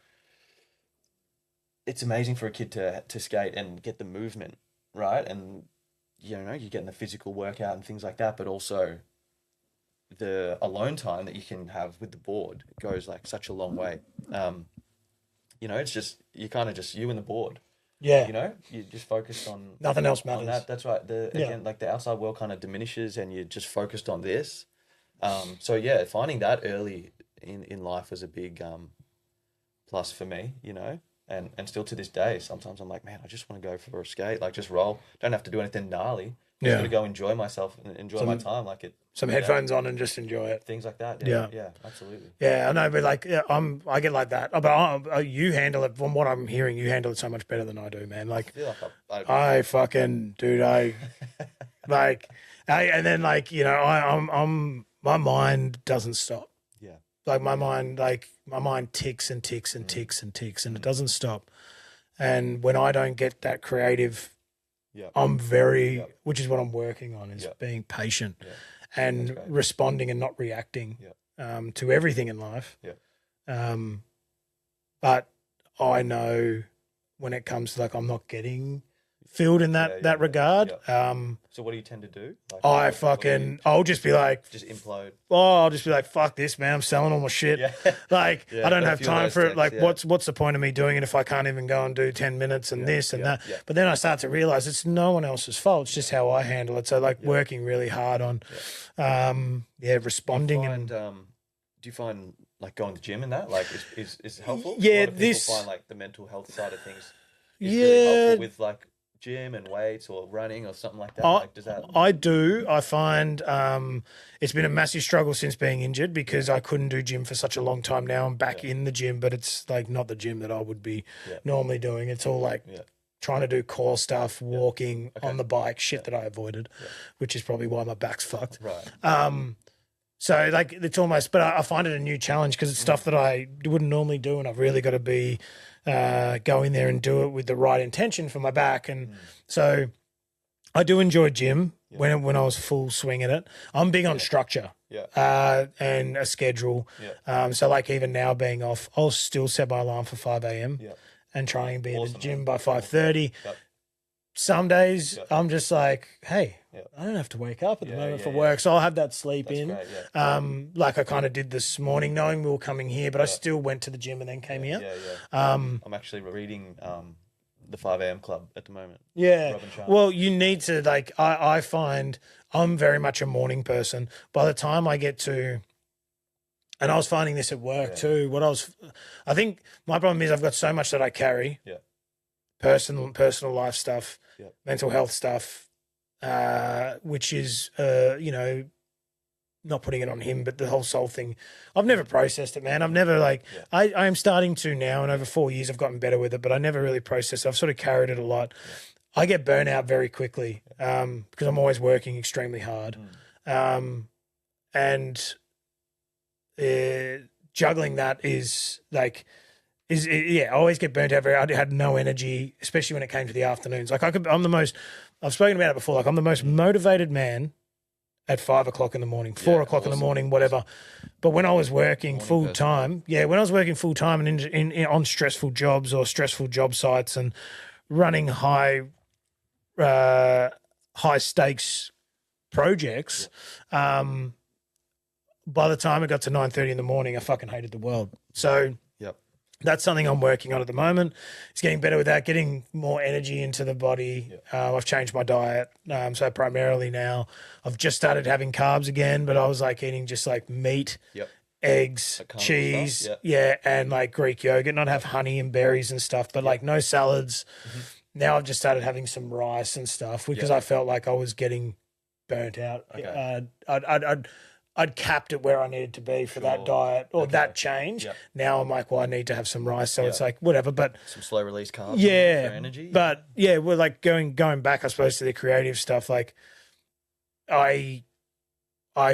it's amazing for a kid to skate and get the movement right, and you're getting the physical workout and things like that, but also the alone time that you can have with the board goes like such a long way. It's just you kind of just you and the board. Yeah. You just focused on nothing else matters. On that. That's right. Again, like the outside world kind of diminishes, and you're just focused on this. So yeah, finding that early in life was a big plus for me, and still to this day, sometimes I'm like, man, I just want to go for a skate, like just roll. Don't have to do anything gnarly. Just got to go enjoy myself and enjoy my time, like it. Some headphones on and just enjoy it. Things like that. Yeah, absolutely. Yeah, I know, but like, I get like that. But you handle it. From what I'm hearing, you handle it so much better than I do, man. Like, I feel like I fucking dude, like, and then like I'm my mind doesn't stop. Yeah. Like my mind ticks and ticks and ticks and ticks, and it doesn't stop. And when I don't get that creative, I'm very, which is what I'm working on, is being patient and responding and not reacting to everything in life. But I know when it comes to like I'm not getting filled in that regard. Yeah. So what do you tend to do? Like, I'll just be like, just implode. Oh, I'll just be like, fuck this, man. I'm selling all my shit. Yeah. Like, Yeah, I don't got a have few of time those for it. texts, Like, what's the point of me doing it if I can't even go and do 10 minutes and this and that? Yeah. But then I start to realize it's no one else's fault. It's just how I handle it. So, like, working really hard on, responding. Do you find like going to the gym and that like is helpful? Yeah, A lot of people find like the mental health side of things is really helpful with like gym and weights or running or something like that. Like, does that? I do. I find it's been a massive struggle since being injured because I couldn't do gym for such a long time. Now I'm back in the gym, but it's like not the gym that I would be normally doing. It's all like trying to do core stuff, walking on the bike, shit that I avoided, which is probably why my back's fucked. Right. So like it's almost, but I find it a new challenge because it's stuff that I wouldn't normally do, and I've really got to be go in there and do it with the right intention for my back. And so I do enjoy gym when I was full swing at it. I'm big on structure and a schedule. So like even now being off, I'll still set my alarm for 5 a.m. And try and be at the gym by 5:30. Some days I'm just like, hey, I don't have to wake up at the moment for work, so I'll have that sleep in. Great, like I kind of did this morning, knowing we were coming here, but I still went to the gym and then came here. I'm actually reading the 5 a.m. Club at the moment. Yeah. Well, you need to like. I find I'm very much a morning person. By the time I get to, and I was finding this at work too. I think my problem is I've got so much that I carry. Personal life stuff, mental health stuff, which is, not putting it on him, but the whole soul thing. I've never processed it, man. I've never I am starting to now, and over 4 years I've gotten better with it, but I never really processed it. I've sort of carried it a lot. I get burnt out very quickly because I'm always working extremely hard. And juggling that is like, I always get burnt out. I had no energy, especially when it came to the afternoons. Like I've spoken about it before. Like I'm the most motivated man at 5 o'clock in the morning, 4 o'clock in the morning, whatever. But when I was working full time, when I was working full time and on stressful jobs or stressful job sites and running high stakes projects, by the time it got to 9:30 in the morning, I fucking hated the world. So. That's something I'm working on at the moment. It's getting better with that, getting more energy into the body. I've changed my diet. So primarily now I've just started having carbs again, but I was like eating just like meat, eggs, cheese, and like Greek yogurt, not have honey and berries and stuff, but like no salads. Now I've just started having some rice and stuff because I felt like I was getting burnt out. I'd capped it where I needed to be for that diet or that change. Now I'm like, well, I need to have some rice. So it's like, whatever, but some slow release carbs for energy. But we're like going back, I suppose, to the creative stuff. Like I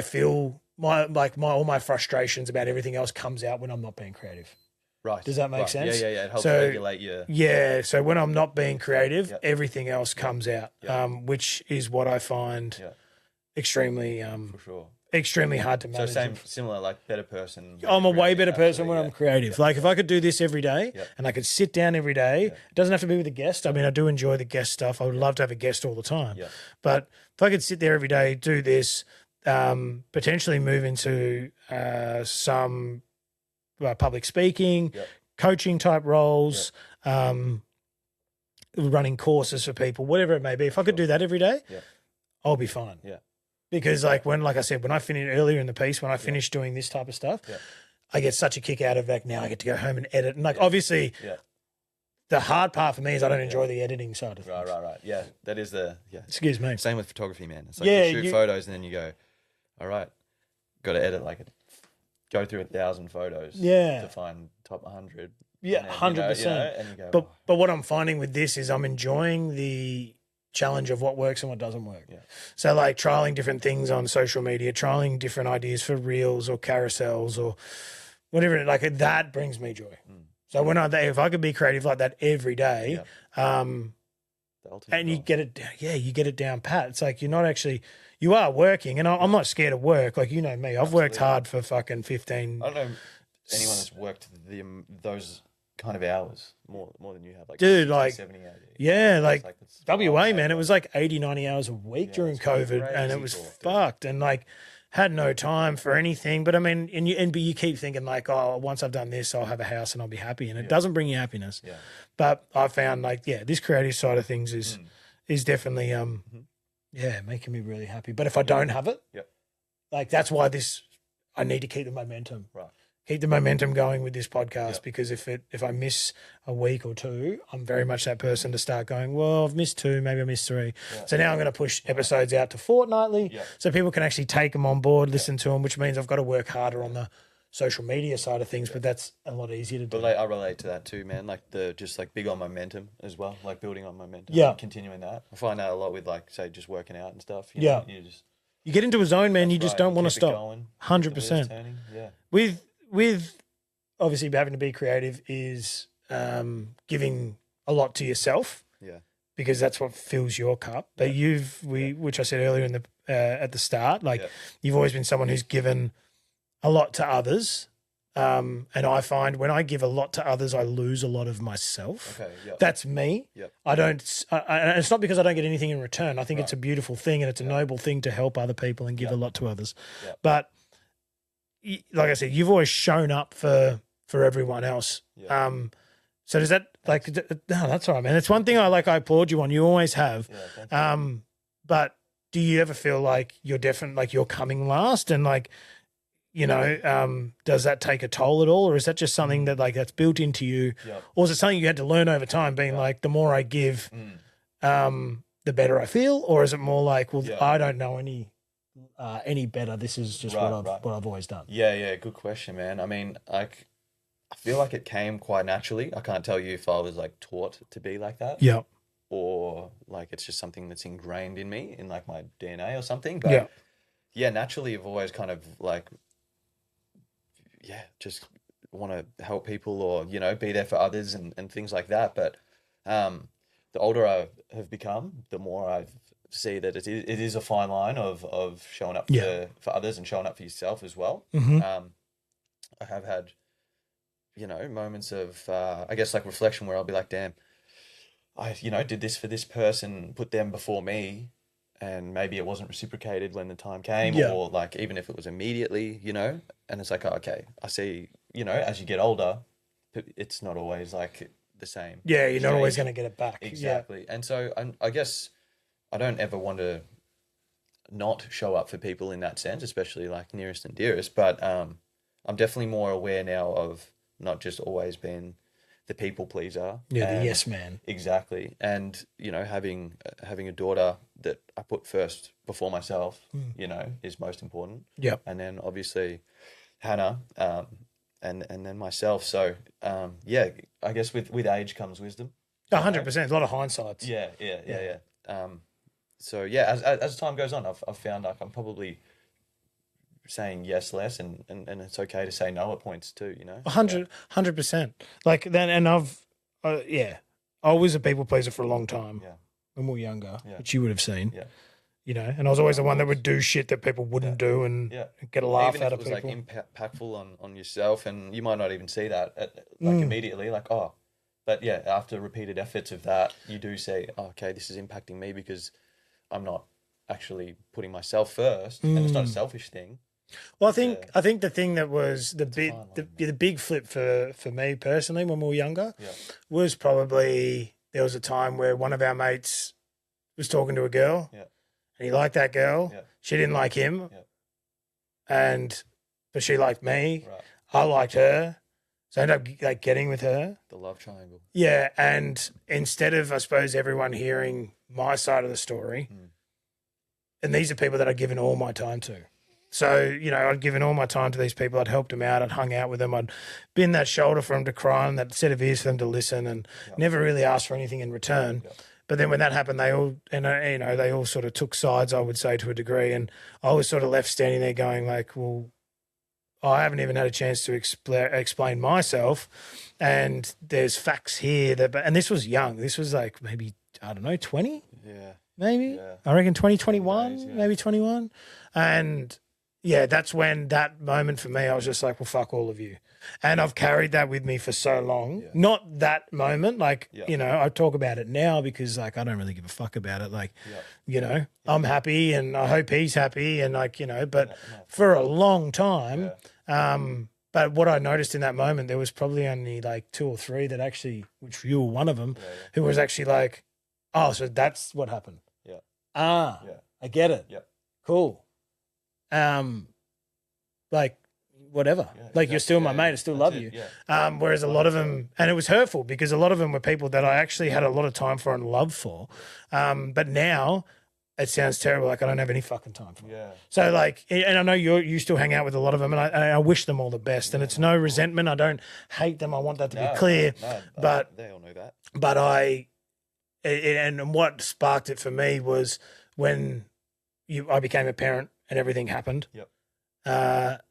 feel all my frustrations about everything else comes out when I'm not being creative. Right. Does that make sense? Yeah. It helps regulate your... Yeah. So when I'm not being creative, everything else comes out, which is what I find extremely, for sure. Extremely hard to manage. So similar, like better person. I'm a way better person when I'm creative. Like if I could do this every day and I could sit down every day, it doesn't have to be with a guest. I mean, I do enjoy the guest stuff. I would love to have a guest all the time. But if I could sit there every day, do this, potentially move into some public speaking, coaching type roles, running courses for people, whatever it may be. If I could do that every day, I'll be fine. Because like I said, when I finished earlier in the piece, when I finished doing this type of stuff, I get such a kick out of like now I get to go home and edit. And like obviously the hard part for me is I don't enjoy the editing side of things. Right. Yeah, that is Excuse me. Same with photography, man. It's like you shoot photos and then you go, all right, got to edit go through 1,000 photos to find top 100. Yeah, 100%. But what I'm finding with this is I'm enjoying the challenge of what works and what doesn't work. So like trialing different things on social media, trialing different ideas for reels or carousels or whatever, like that brings me joy. So if I could be creative like that every day, and you get it, you get it down pat. It's like you are working, and I'm not scared of work. Like, you know me, I've worked hard for fucking 15. I don't know anyone that's worked those kind of hours more than you have, like Dude, 60, like 70 hours. yeah, like It's WA, wild, man, it was like 80, 90 hours a week during it's COVID, and it crazy was talk, dude. fucked, and like had no time for anything. But I mean, but you keep thinking like, oh, once I've done this, I'll have a house and I'll be happy, and it doesn't bring you happiness. Yeah. But I found like, yeah, this creative side of things is definitely making me really happy. But if I don't have it, like that's why I need to keep the momentum. Right. Keep the momentum going with this podcast, because if I miss a week or two, I'm very much that person to start going, well, I've missed 2, maybe I missed 3. So now I'm going to push episodes out to fortnightly so people can actually take them on board, listen to them, which means I've got to work harder on the social media side of things, but that's a lot easier to do. But like, I relate to that too, man. Like just like big on momentum as well, like building on momentum, and continuing that. I find that a lot with like, say, just working out and stuff. You know, you get into a zone, man. You just don't want to Keep it stop. going, 100%. turning. Yeah. With obviously having to be creative is giving a lot to yourself. Yeah. Because that's what fills your cup. But which I said earlier in the at the start, like you've always been someone who's given a lot to others. And I find when I give a lot to others, I lose a lot of myself. Okay. Yeah. That's me. Yep. I don't. And it's not because I don't get anything in return. I think it's a beautiful thing, and it's a noble thing to help other people and give a lot to others. Yep. But like I said, you've always shown up for everyone else. Yep. So does that like? No, that's all right, man. It's one thing I applaud you on. You always have. Yeah, thank you. But do you ever feel like you're different, like you're coming last, and like, you know, does that take a toll at all, or is that just something that like that's built into you, or is it something you had to learn over time, being like the more I give, the better I feel, or is it more like, well, I don't know any better. This is just what I've always done. Yeah, good question, man. I mean, I feel like it came quite naturally. I can't tell you if I was like taught to be like that. Yeah. Or like it's just something that's ingrained in me, in like my DNA or something. But yeah, naturally I've always kind of like, just want to help people, or, you know, be there for others and things like that. But the older I have become, the more I see that it is a fine line of showing up for others and showing up for yourself as well. Mm-hmm. I have had, you know, moments of, I guess, like reflection where I'll be like, damn, I, you know, did this for this person, put them before me, and maybe it wasn't reciprocated when the time came, or like even if it was immediately, you know, and it's like, oh, okay, I see, you know, as you get older, it's not always like the same. Yeah, you're not always going to get it back. Exactly. And so I guess I don't ever want to not show up for people in that sense, especially like nearest and dearest, but I'm definitely more aware now of not just always being the people pleaser. Yeah, the yes man. Exactly. And, you know, having a daughter that I put first before myself, you know, is most important. Yeah. And then obviously Hannah, and then myself. So, I guess with age comes wisdom. 100%. A lot of hindsight. Yeah. So yeah, as time goes on, I've found like I'm probably saying yes less, and it's okay to say no at points too, you know. 100%. Like then, and I was a people pleaser for a long time. Yeah. When we were younger, which you would have seen. Yeah. You know, and I was always the one that would do shit that people wouldn't do and get a laugh even out if of it was people. like impactful on yourself, and you might not even see that immediately, like, oh, but yeah, after repeated efforts of that, you do say, oh, okay, this is impacting me because I'm not actually putting myself first, and it's not a selfish thing. Well, I think the thing that was the big flip for me personally when we were younger was probably there was a time where one of our mates was talking to a girl, and he liked that girl. Yeah. She didn't like him, but she liked me. Right. I liked her, so I ended up like getting with her. The love triangle. Yeah, and instead of, I suppose, everyone hearing my side of the story, and these are people that I'd given all my time to. So, you know, I'd given all my time to these people. I'd helped them out. I'd hung out with them. I'd been that shoulder for them to cry on, that set of ears for them to listen, and never really asked for anything in return. Yep. But then when that happened, they all sort of took sides, I would say, to a degree. And I was sort of left standing there going like, well, I haven't even had a chance to explain myself. And there's facts here and this was young. This was like maybe, I don't know, 20? Yeah. Maybe? Yeah. I reckon 2021, maybe 21. And yeah, that's when that moment for me, I was just like, well, fuck all of you. And I've carried that with me for so long. Yeah. Not that moment, like, Yeah. you know, I talk about it now because like I don't really give a fuck about it. Like, Yeah. you know, I'm happy and I hope he's happy and like, you know, but Yeah, no, for a long time, Yeah. but what I noticed in that moment, there was probably only like 2 or 3 that actually, which you were one of them, Yeah. who was actually like, oh, so that's what happened. Yeah. Ah, Yeah. I get it. Yeah. Cool. Like whatever. Yeah, like you're still my yeah, mate. I still that's love it, you. yeah. Whereas a lot of them, and it was hurtful because a lot of them were people that I actually had a lot of time for and love for. But now it sounds terrible. Like I don't have any fucking time for. Yeah. So like, and I know you still hang out with a lot of them, and I wish them all the best. And it's no resentment. I don't hate them. I want that to be clear. No, but they all know that. But and what sparked it for me was when I became a parent and everything happened. Yep.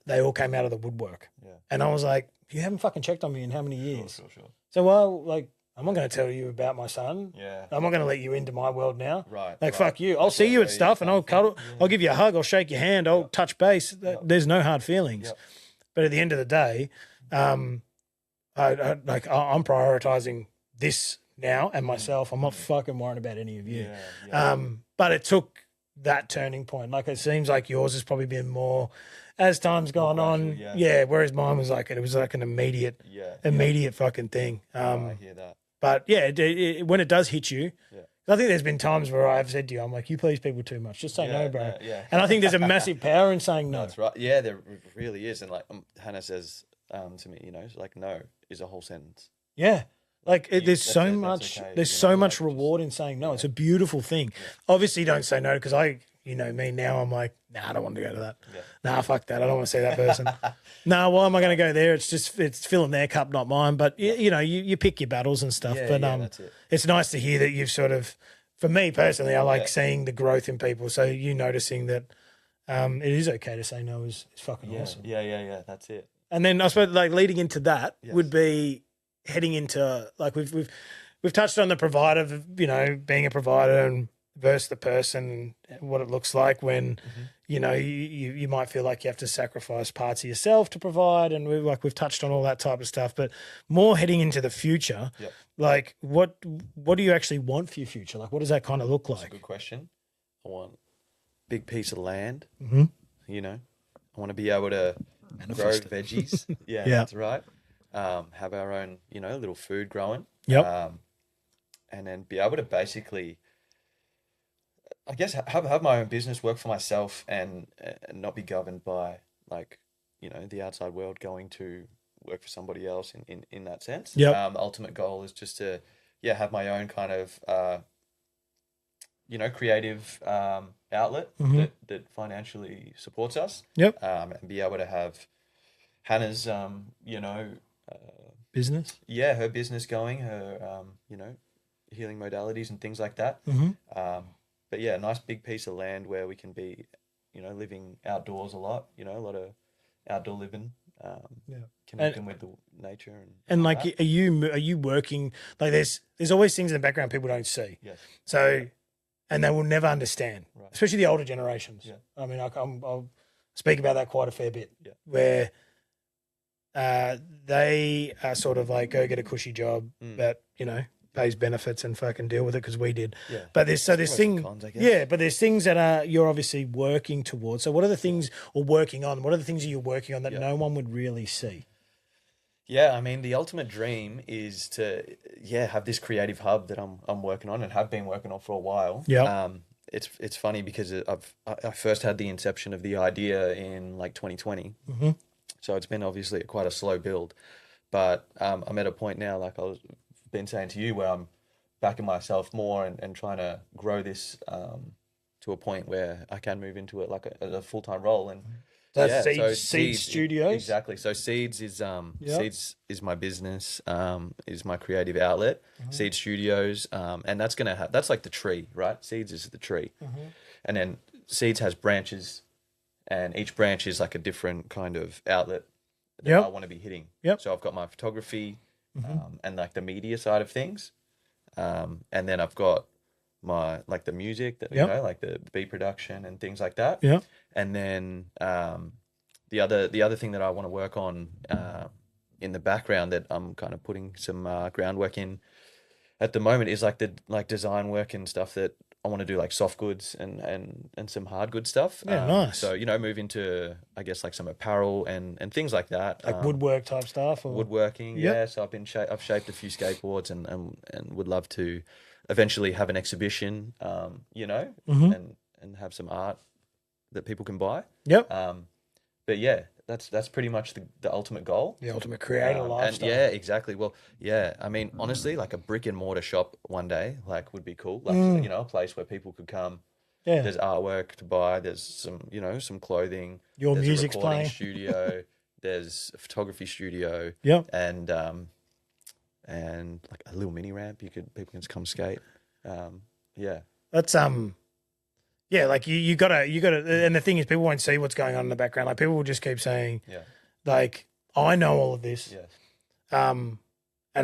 They all came out of the woodwork. Yeah. And I was like, you haven't fucking checked on me in how many years? Sure. So, well, like, I'm not going to tell you about my son. Yeah. I'm not going to let you into my world now. Right. Like, fuck you. I'll see you at stuff and I'll cuddle. Yeah. I'll give you a hug. I'll shake your hand. I'll touch base. There's no hard feelings. Yep. But at the end of the day, I'm prioritizing this now and myself. I'm not fucking worrying about any of you. But it took that turning point. Like, it seems like yours has probably been more as time's gone on. Yeah. Whereas mine was like, it was like an immediate fucking thing. I hear that. But yeah, when it does hit you, I think there's been times where I've said to you, I'm like, you please people too much. Just say no, bro. And I think there's a massive power in saying no. That's right. Yeah, there really is. And like Hannah says to me, you know, like no is a whole sentence. Yeah. Like there's so much, there's so much reward in saying no. It's a beautiful thing. Obviously, don't say no because you know me now. I'm like, nah, I don't want to go to that. Nah, fuck that. I don't want to see that person. Nah, why am I going to go there? It's filling their cup, not mine. But you know, you pick your battles and stuff. But that's it. It's nice to hear that you've sort of, for me personally, I like seeing the growth in people. So you noticing that it is okay to say no is fucking awesome. Yeah. That's it. And then I suppose like leading into that would be heading into like we've touched on the provider, you know, being a provider and versus the person and what it looks like when you know you might feel like you have to sacrifice parts of yourself to provide, and we've touched on all that type of stuff. But more heading into the future, like what do you actually want for your future? Like what does that kind of look like? That's a good question. I want a big piece of land. You know, I want to be able to grow veggies. That's right. Have our own, you know, little food growing. And then be able to basically, I guess, have my own business, work for myself, and not be governed by like, you know, the outside world, going to work for somebody else in that sense. The ultimate goal is just to have my own kind of you know, creative outlet that financially supports us. And be able to have Hannah's you know, business. Yeah, her business going, her you know, healing modalities and things like that. But yeah, a nice big piece of land where we can be, you know, living outdoors a lot, you know, a lot of outdoor living, connecting with the nature and like that. Are you working like there's always things in the background people don't see. So and they will never understand, especially the older generations. I mean, I'll speak about that quite a fair bit, where they are sort of like go get a cushy job that, you know, pays benefits and fucking deal with it because we did. But there's things, but there's things that you're obviously working towards. So what are the things or working on? What are the things that you're working on that no one would really see? Yeah, I mean, the ultimate dream is to have this creative hub that I'm working on and have been working on for a while. It's funny because I first had the inception of the idea in like 2020. So it's been obviously quite a slow build, but I'm at a point now, like I've been saying to you, where I'm backing myself more and trying to grow this to a point where I can move into it like a full-time role. And that's Seeds Studios. Exactly. So Seeds is Seeds is my business, is my creative outlet. Seed Studios, and that's like the tree, right? Seeds is the tree, and then Seeds has branches. And each branch is like a different kind of outlet that I want to be hitting. So I've got my photography and like the media side of things. And then I've got my like the music that Yep. you know, like the beat production and things like that. Yeah. And then the other thing that I want to work on in the background that I'm kind of putting some groundwork in at the moment is like the design work and stuff that I want to do, like soft goods and some hard good stuff. Yeah, nice. So, you know, move into, I guess, like some apparel and things like that. Like woodwork type stuff, or Woodworking, Yep. yeah. So I've shaped a few skateboards and would love to eventually have an exhibition, you know, Mhm. and have some art that people can buy. Yep. But yeah, that's pretty much the ultimate goal. The ultimate creator And lifestyle. yeah, exactly. Well, yeah, I mean, honestly, like a brick and mortar shop one day, like would be cool. Like, you know, a place where people could come. Yeah. There's artwork to buy. There's some, you know, some clothing. Your there's music's a recording playing. studio. There's a photography studio. Yep. And like a little mini ramp. People can just come skate. Yeah. That's yeah, like you gotta, and the thing is, people won't see what's going on in the background. Like people will just keep saying, Yeah. like, I know all of this, Yes. and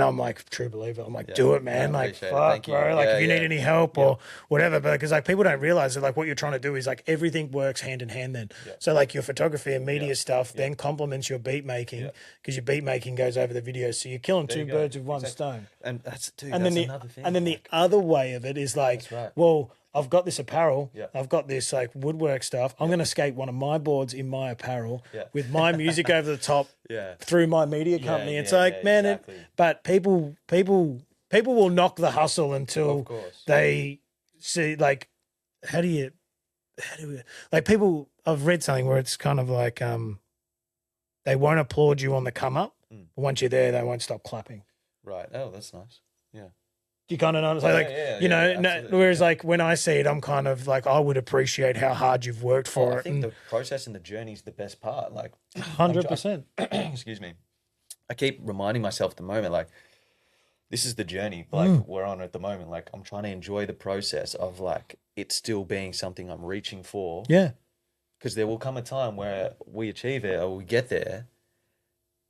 I'm like, true believer. I'm like, Yeah. do it, man. I Like, appreciate it. fuck, Thank you. bro. Like, Yeah, if you yeah. need any help Yeah. or whatever, but because like people don't realize that like what you're trying to do is like everything works hand in hand. Then, Yeah. so like your photography and media Yeah. stuff Yeah. then complements your beat making Yeah. because your beat making goes over the video. So you're killing There two you go. birds with one Exactly. stone. And that's And then another thing. and then the like, other way of it is like, That's right. well, I've got this apparel, Yeah. I've got this like woodwork stuff. I'm going to skate one of my boards in my apparel Yeah. with my music over the top yeah. through my media Yeah, company. It's yeah, like, yeah, man, exactly. but people will knock the hustle until Of course. they see like, how do we, like people, I've read something where it's kind of like, they won't applaud you on the come up. Mm. But once you're there, they won't stop clapping. Right. Oh, that's nice. Yeah. You kind of know, so like, yeah, you know, yeah, absolutely, whereas yeah. like when I see it, I'm kind of like, I would appreciate how hard you've worked for I it. think the process and the journey is the best part. Like, 100%. excuse me. I keep reminding myself at the moment, like, this is the journey, like we're on at the moment. Like, I'm trying to enjoy the process of like it still being something I'm reaching for. Yeah. Because there will come a time where we achieve it or we get there,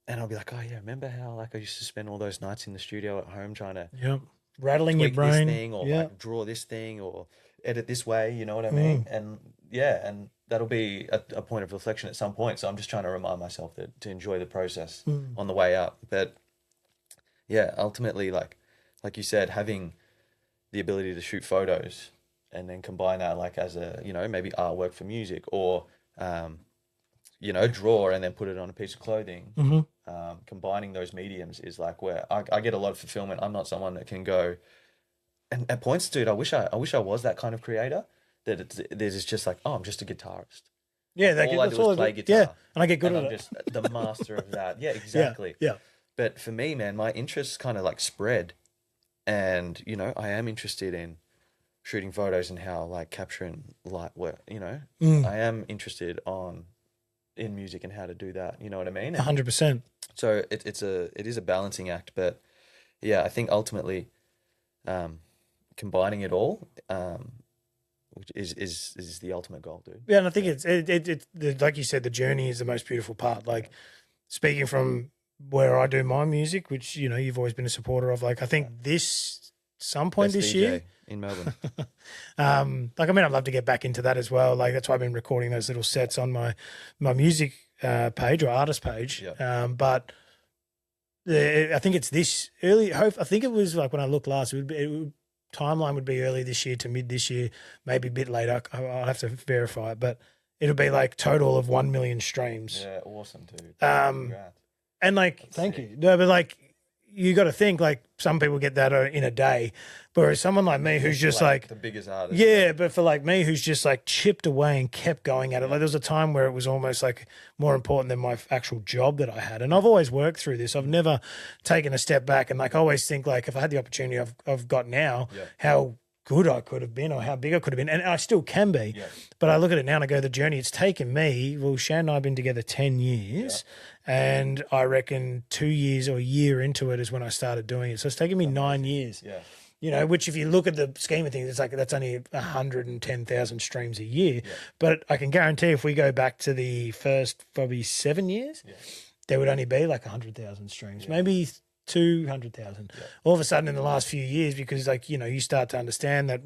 and I'll be like, oh yeah, remember how like I used to spend all those nights in the studio at home trying to Yep. Rattling your tweak brain. this thing or Yeah. like draw this thing or edit this way, you know what I mean? And yeah, and that'll be a point of reflection at some point. So I'm just trying to remind myself that to enjoy the process on the way up. But yeah, ultimately, like you said, having the ability to shoot photos and then combine that like as a, you know, maybe artwork for music or you know, draw and then put it on a piece of clothing. Combining those mediums is like where I get a lot of fulfillment. I'm not someone that can go, and at points, dude, I wish I was that kind of creator. That there's just like, oh, I'm just a guitarist. Yeah. All I That's do is play guitar. Yeah. And I get good and at I'm it. just the master of that. Yeah, exactly. Yeah. But for me, man, my interests kind of like spread, and you know, I am interested in shooting photos and how like capturing light work. You know, I am interested in music and how to do that. You know what I mean? 100%. So it is a balancing act, but yeah, I think ultimately, combining it all, which is the ultimate goal, dude. Yeah. And I think it's like you said, the journey is the most beautiful part. Like speaking from where I do my music, which, you know, you've always been a supporter of, like, I think some point Best this DJ year, in Melbourne. like, I mean, I'd love to get back into that as well. Like, that's why I've been recording those little sets on my music page or artist page. Yeah. But I think it's this early. I think it was like when I looked last, timeline would be early this year to mid this year, maybe a bit later. I'll have to verify it, but it'll be like total of 1 million streams. Yeah, awesome, dude. Congrats. And like, thank you. No, but like, you got to think like some people get that in a day, whereas someone like me who's just like the biggest artist. yeah, but for like me who's just like chipped away and kept going at it. Like there was a time where it was almost like more important than my actual job that I had, and I've always worked through this. I've never taken a step back, and like I always think like if I had the opportunity I've got now, how good I could have been or how big I could have been, and I still can be. Yeah. But I look at it now and I go, the journey it's taken me. Well, Shan and I have been together 10 years. And I reckon 2 years or a year into it is when I started doing it. So it's taken me 9 years. Yeah. You know, which if you look at the scheme of things, it's like that's only 110,000 streams a year. Yeah. But I can guarantee if we go back to the first probably 7 years, there would only be like 100,000 streams, maybe 200,000. All of a sudden in the last few years, because like, you know, you start to understand that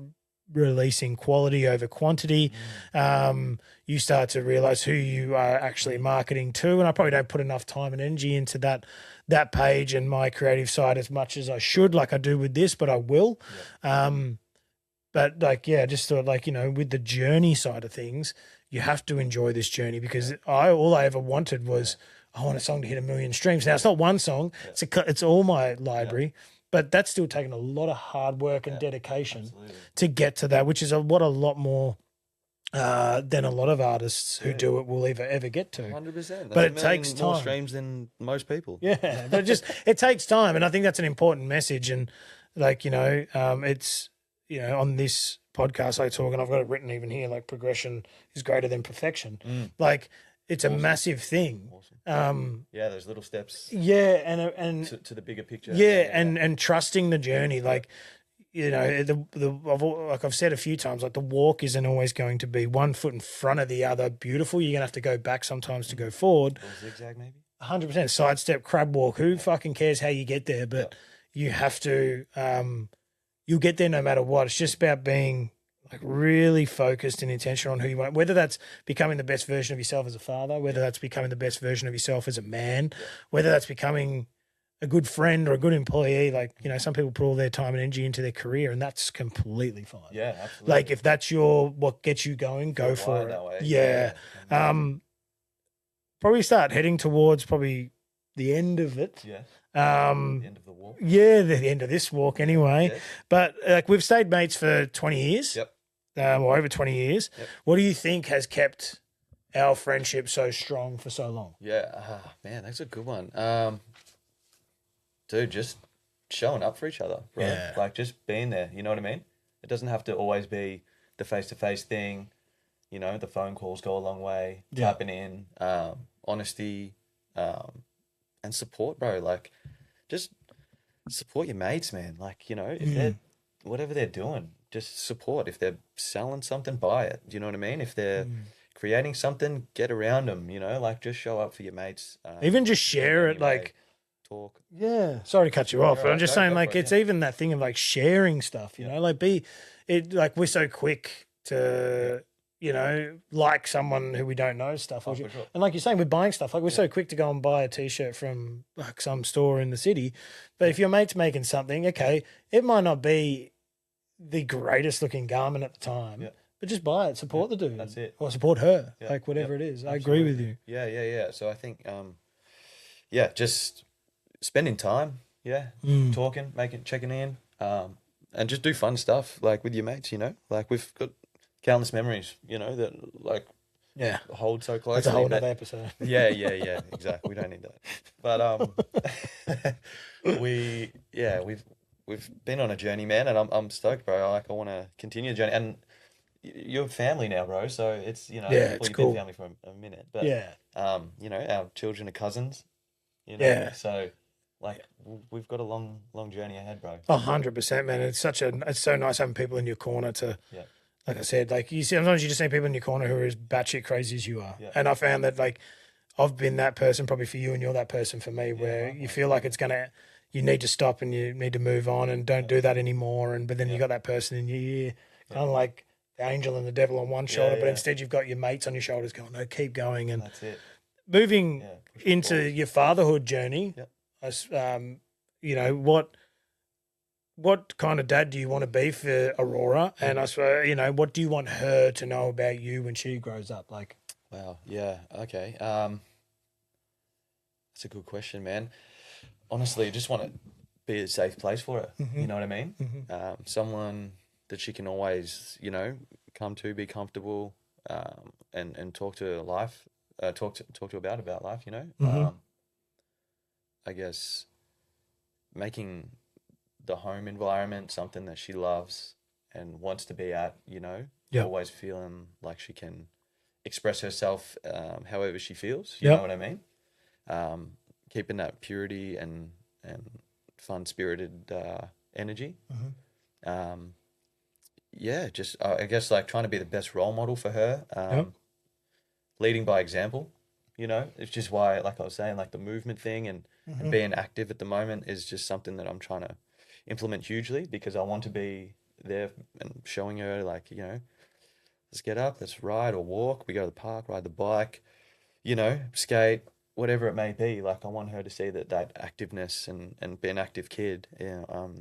releasing quality over quantity. You start to realize who you are actually marketing to. And I probably don't put enough time and energy into that page and my creative side as much as I should, like I do with this, but I will. But like, yeah, just sort of like, with the journey side of things, you have to enjoy this journey, because all I ever wanted was, I want a song to hit 1 million streams. Now it's not one song, it's all my library, but that's still taken a lot of hard work and dedication to get to that, which is what a lot more than a lot of artists who do it will ever get to. 100%. But it takes time. More streams than most people. Yeah, but it takes time, and I think that's an important message. And like, it's, on this podcast I talk, and I've got it written even here, like, progression is greater than perfection. Like, it's a massive thing. Yeah, those little steps. Yeah, and to the bigger picture. Yeah, and trusting the journey. Like, like I've said a few times, like, the walk isn't always going to be 1 foot in front of the other beautiful. You're gonna have to go back sometimes to go forward. Or zigzag, maybe. 100% sidestep, crab walk. Who fucking cares how you get there? But you have to. You'll get there no matter what. It's just about being, like, really focused and intentional on who you want. Whether that's becoming the best version of yourself as a father, whether that's becoming the best version of yourself as a man, whether that's becoming a good friend or a good employee. Like, some people put all their time and energy into their career, and that's completely fine. Yeah, absolutely. Like, if that's what gets you going, go for it. Yeah. Probably start heading towards probably the end of it. Yeah. The end of the walk. Yeah, the end of this walk anyway. Yes. But like, we've stayed mates for 20 years. Yep. Or over 20 years. Yep. What do you think has kept our friendship so strong for so long? Yeah, man, that's a good one. Dude, just showing up for each other, bro. Yeah. Like, just being there, you know what I mean? It doesn't have to always be the face-to-face thing. The phone calls go a long way. Yeah. Tapping in, honesty, and support, bro. Like, just support your mates, man. Like, if they're, whatever they're doing, just support. If they're selling something, buy it. Do you know what I mean? If they're creating something, get around them, like, just show up for your mates. Even just share it, like, talk. Yeah. Sorry to cut you off, but I'm just saying, like, it's it, even that thing of, like, sharing stuff, like, like, we're so quick to, like someone who we don't know stuff. For sure. And like you're saying, we're buying stuff. Like, we're so quick to go and buy a T-shirt from, like, some store in the city. But if your mate's making something, okay, it might not be the greatest looking garment at the time, but just buy it. Support the dude. That's it. Or support her, like, whatever it is. Absolutely. I agree with you. Yeah. So I think, just spending time, talking, checking in, and just do fun stuff, like, with your mates, like, we've got countless memories, that, like, hold so closely. That's a whole other episode. Yeah, exactly. We don't need that. But we've been on a journey, man, and I'm stoked, bro. Like, I want to continue the journey, and you're family now, bro. So it's it's you've cool. been family for a minute, but our children are cousins, so, like, we've got a long journey ahead, bro. 100%, man. It's so nice having people in your corner to. Like I said, like, sometimes you just need people in your corner who are as batshit crazy as you are. Yeah. And I found that, like, I've been that person probably for you, and you're that person for me, where you feel like you need to stop and you need to move on and don't do that anymore. But then you got that person in your ear, kind of like the angel and the devil on one shoulder, but instead you've got your mates on your shoulders going, no, keep going. And that's it. Moving into your fatherhood journey, what kind of dad do you want to be for Aurora? And I suppose, what do you want her to know about you when she grows up? Like, wow. Yeah. Okay. That's a good question, man. Honestly, I just want to be a safe place for her. You know what I mean? Someone that she can always, come to, be comfortable, and talk to life, talk to about life, I guess making the home environment something that she loves and wants to be at, always feeling like she can express herself however she feels, you know what I mean? Keeping that purity and fun-spirited energy. Just I guess, like, trying to be the best role model for her, leading by example, it's just why, like I was saying, like, the movement thing and being active at the moment is just something that I'm trying to implement hugely, because I want to be there and showing her like, let's get up, let's ride or walk. We go to the park, ride the bike, skate, whatever it may be. Like I want her to see that activeness and be an active kid,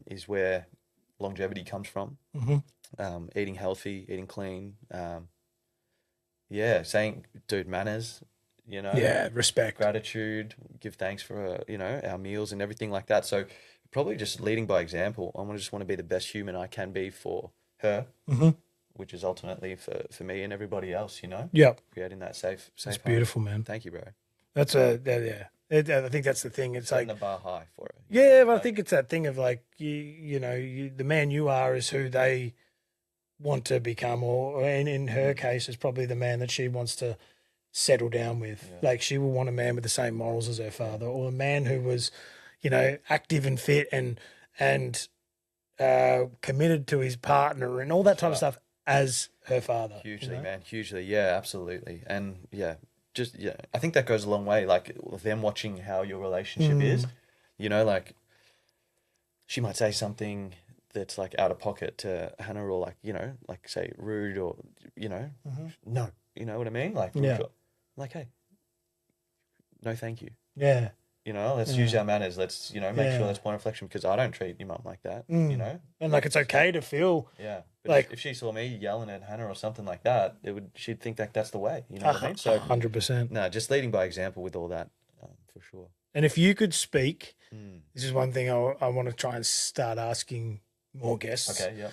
is where longevity comes from. Eating healthy, eating clean. Saying, dude, manners, respect, gratitude, give thanks for, our meals and everything like that. So probably just leading by example. Just want to be the best human I can be for her, which is ultimately for me and everybody else, Yep. Creating that safe That's home. beautiful, man. Thank you, bro. That's I think that's the thing. It's setting like the bar high for it. Yeah, but I think it's that thing of like the man you are is who they want to become, or in her case, is probably the man that she wants to settle down with. Yeah. Like she will want a man with the same morals as her father, or a man who was, active and fit and committed to his partner and all that type of stuff as her father. Hugely, man, hugely. Yeah, absolutely. And I think that goes a long way. Like them watching how your relationship is, like she might say something that's like out of pocket to Hannah, or like, like say rude, or, no, you know what I mean? Like, like, hey, no, thank you. Yeah. Let's use our manners. Let's, make sure that's point of reflection, because I don't treat your mum like that, And like, it's okay to feel. Yeah. But like if she saw me yelling at Hannah or something like that, she'd think that that's the way, you know what I mean? So 100%. No, just leading by example with all that, for sure. And if you could speak, this is one thing I want to try and start asking more guests. Okay, yeah.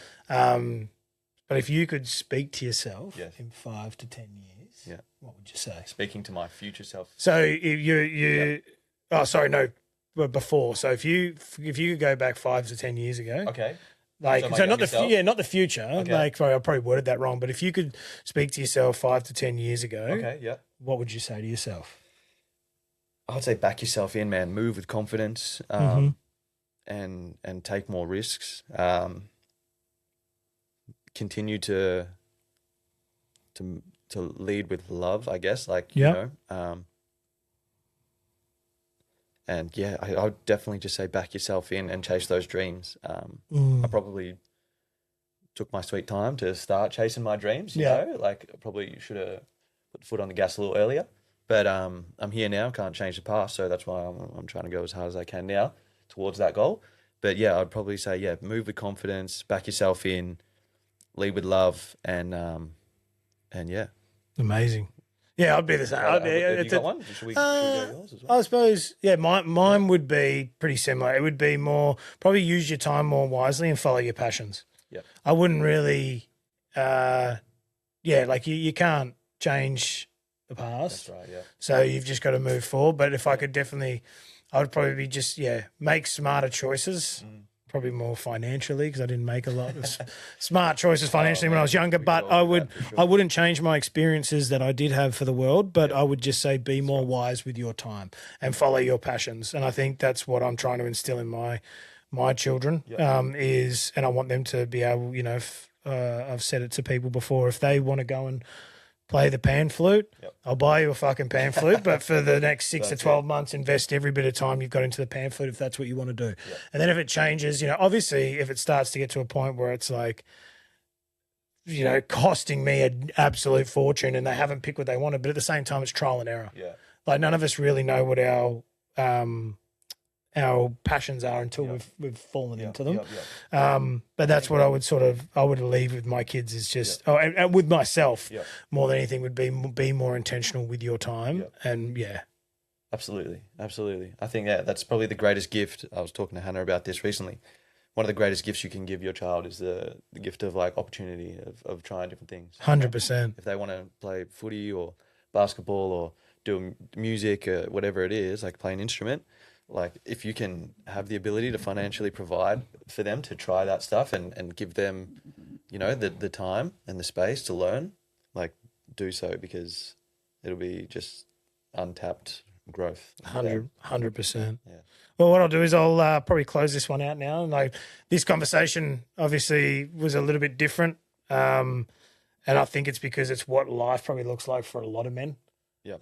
But if you could speak to yourself in 5 to 10 years, what would you say? Speaking to my future self. So if but before. So if you could go back 5 to 10 years ago, okay, like so not the future. Okay. Like sorry, I probably worded that wrong. But if you could speak to yourself 5 to 10 years ago, okay, yeah, what would you say to yourself? I'd say back yourself in, man. Move with confidence, and take more risks. Continue to lead with love, I guess. Like and I would definitely just say back yourself in and chase those dreams. I probably took my sweet time to start chasing my dreams. You know, like I probably should have put the foot on the gas a little earlier. But I'm here now, can't change the past, so that's why I'm trying to go as hard as I can now towards that goal. But I'd probably say move with confidence, back yourself in, lead with love, and amazing. Yeah, I'd be the same. Have you got one? Should we go yours as well? I suppose, mine would be pretty similar. It would be more probably use your time more wisely and follow your passions. Yeah, I wouldn't really, like you can't change the past. that's right. Yeah. So you've just got to move forward. But if I could I would probably be just make smarter choices. Probably more financially, because I didn't make a lot of smart choices financially when I was younger. But I wouldn't change my experiences that I did have for the world. But I would just say be more wise with your time and follow your passions. And I think that's what I'm trying to instill in my children. And I want them to be able. I've said it to people before. If they want to go and play the pan flute, I'll buy you a fucking pan flute, but for the next 6 to 12 months, invest every bit of time you've got into the pan flute if that's what you want to do. And then if it changes, obviously if it starts to get to a point where it's like, costing me an absolute fortune and they haven't picked what they wanted, but at the same time, it's trial and error. Yeah. Like none of us really know what our passions are until we've fallen into them. But that's what I would leave with my kids is just, and with myself more than anything would be more intentional with your time. And Absolutely. I think that's probably the greatest gift. I was talking to Hannah about this recently. One of the greatest gifts you can give your child is the gift of like opportunity of trying different things. 100%. If they want to play footy or basketball or do music or whatever it is, like play an instrument, like if you can have the ability to financially provide for them to try that stuff and give them, the time and the space to learn, like do so, because it'll be just untapped growth. 100%. Yeah. Well, what I'll do is I'll probably close this one out now. And this conversation obviously was a little bit different. And I think it's because it's what life probably looks like for a lot of men. Yeah.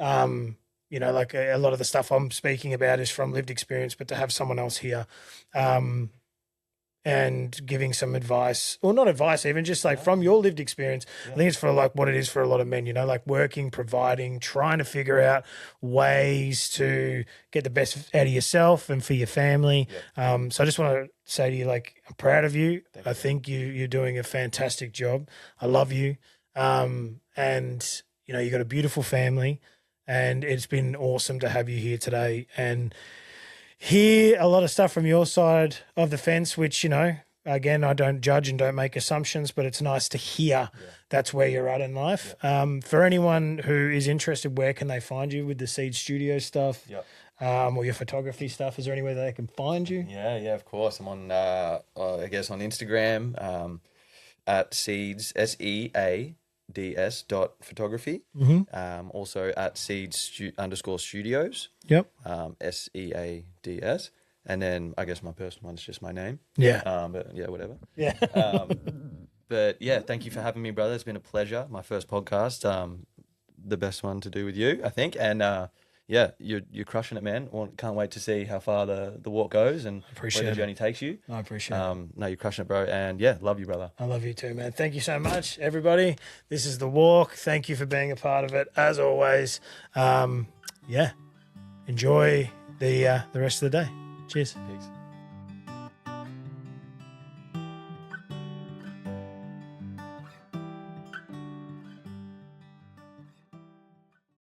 Like a lot of the stuff I'm speaking about is from lived experience, but to have someone else here, and giving some advice, or not advice, even just like from your lived experience. I think it's for like what it is for a lot of men, you know, like working, providing, trying to figure out ways to get the best out of yourself and for your family. So I just want to say to you, like, I'm proud of you. I think you're doing a fantastic job. I love you. And, you know, you got a beautiful family, and it's been awesome to have you here today and hear a lot of stuff from your side of the fence, which, you know, again, I don't judge and don't make assumptions, but it's nice to hear that's where you're at in life. For anyone who is interested, where can they find you with the Seed Studio stuff? Or your photography stuff? Is there anywhere that they can find you? Yeah, of course. I'm on, I guess, on Instagram at seeds, SEADS also at seeds_studios. SEADS. And then I guess my personal one's just my name. But yeah, whatever. But yeah, thank you for having me, brother. It's been a pleasure. My first podcast, the best one to do with you, I think. And yeah, you're crushing it, man. Can't wait to see how far the walk goes and where the journey takes you. I appreciate it. No, you're crushing it, bro. And yeah, love you, brother. I love you too, man. Thank you so much, everybody. This is The Walk. Thank you for being a part of it, as always. Enjoy the rest of the day. Cheers. Peace.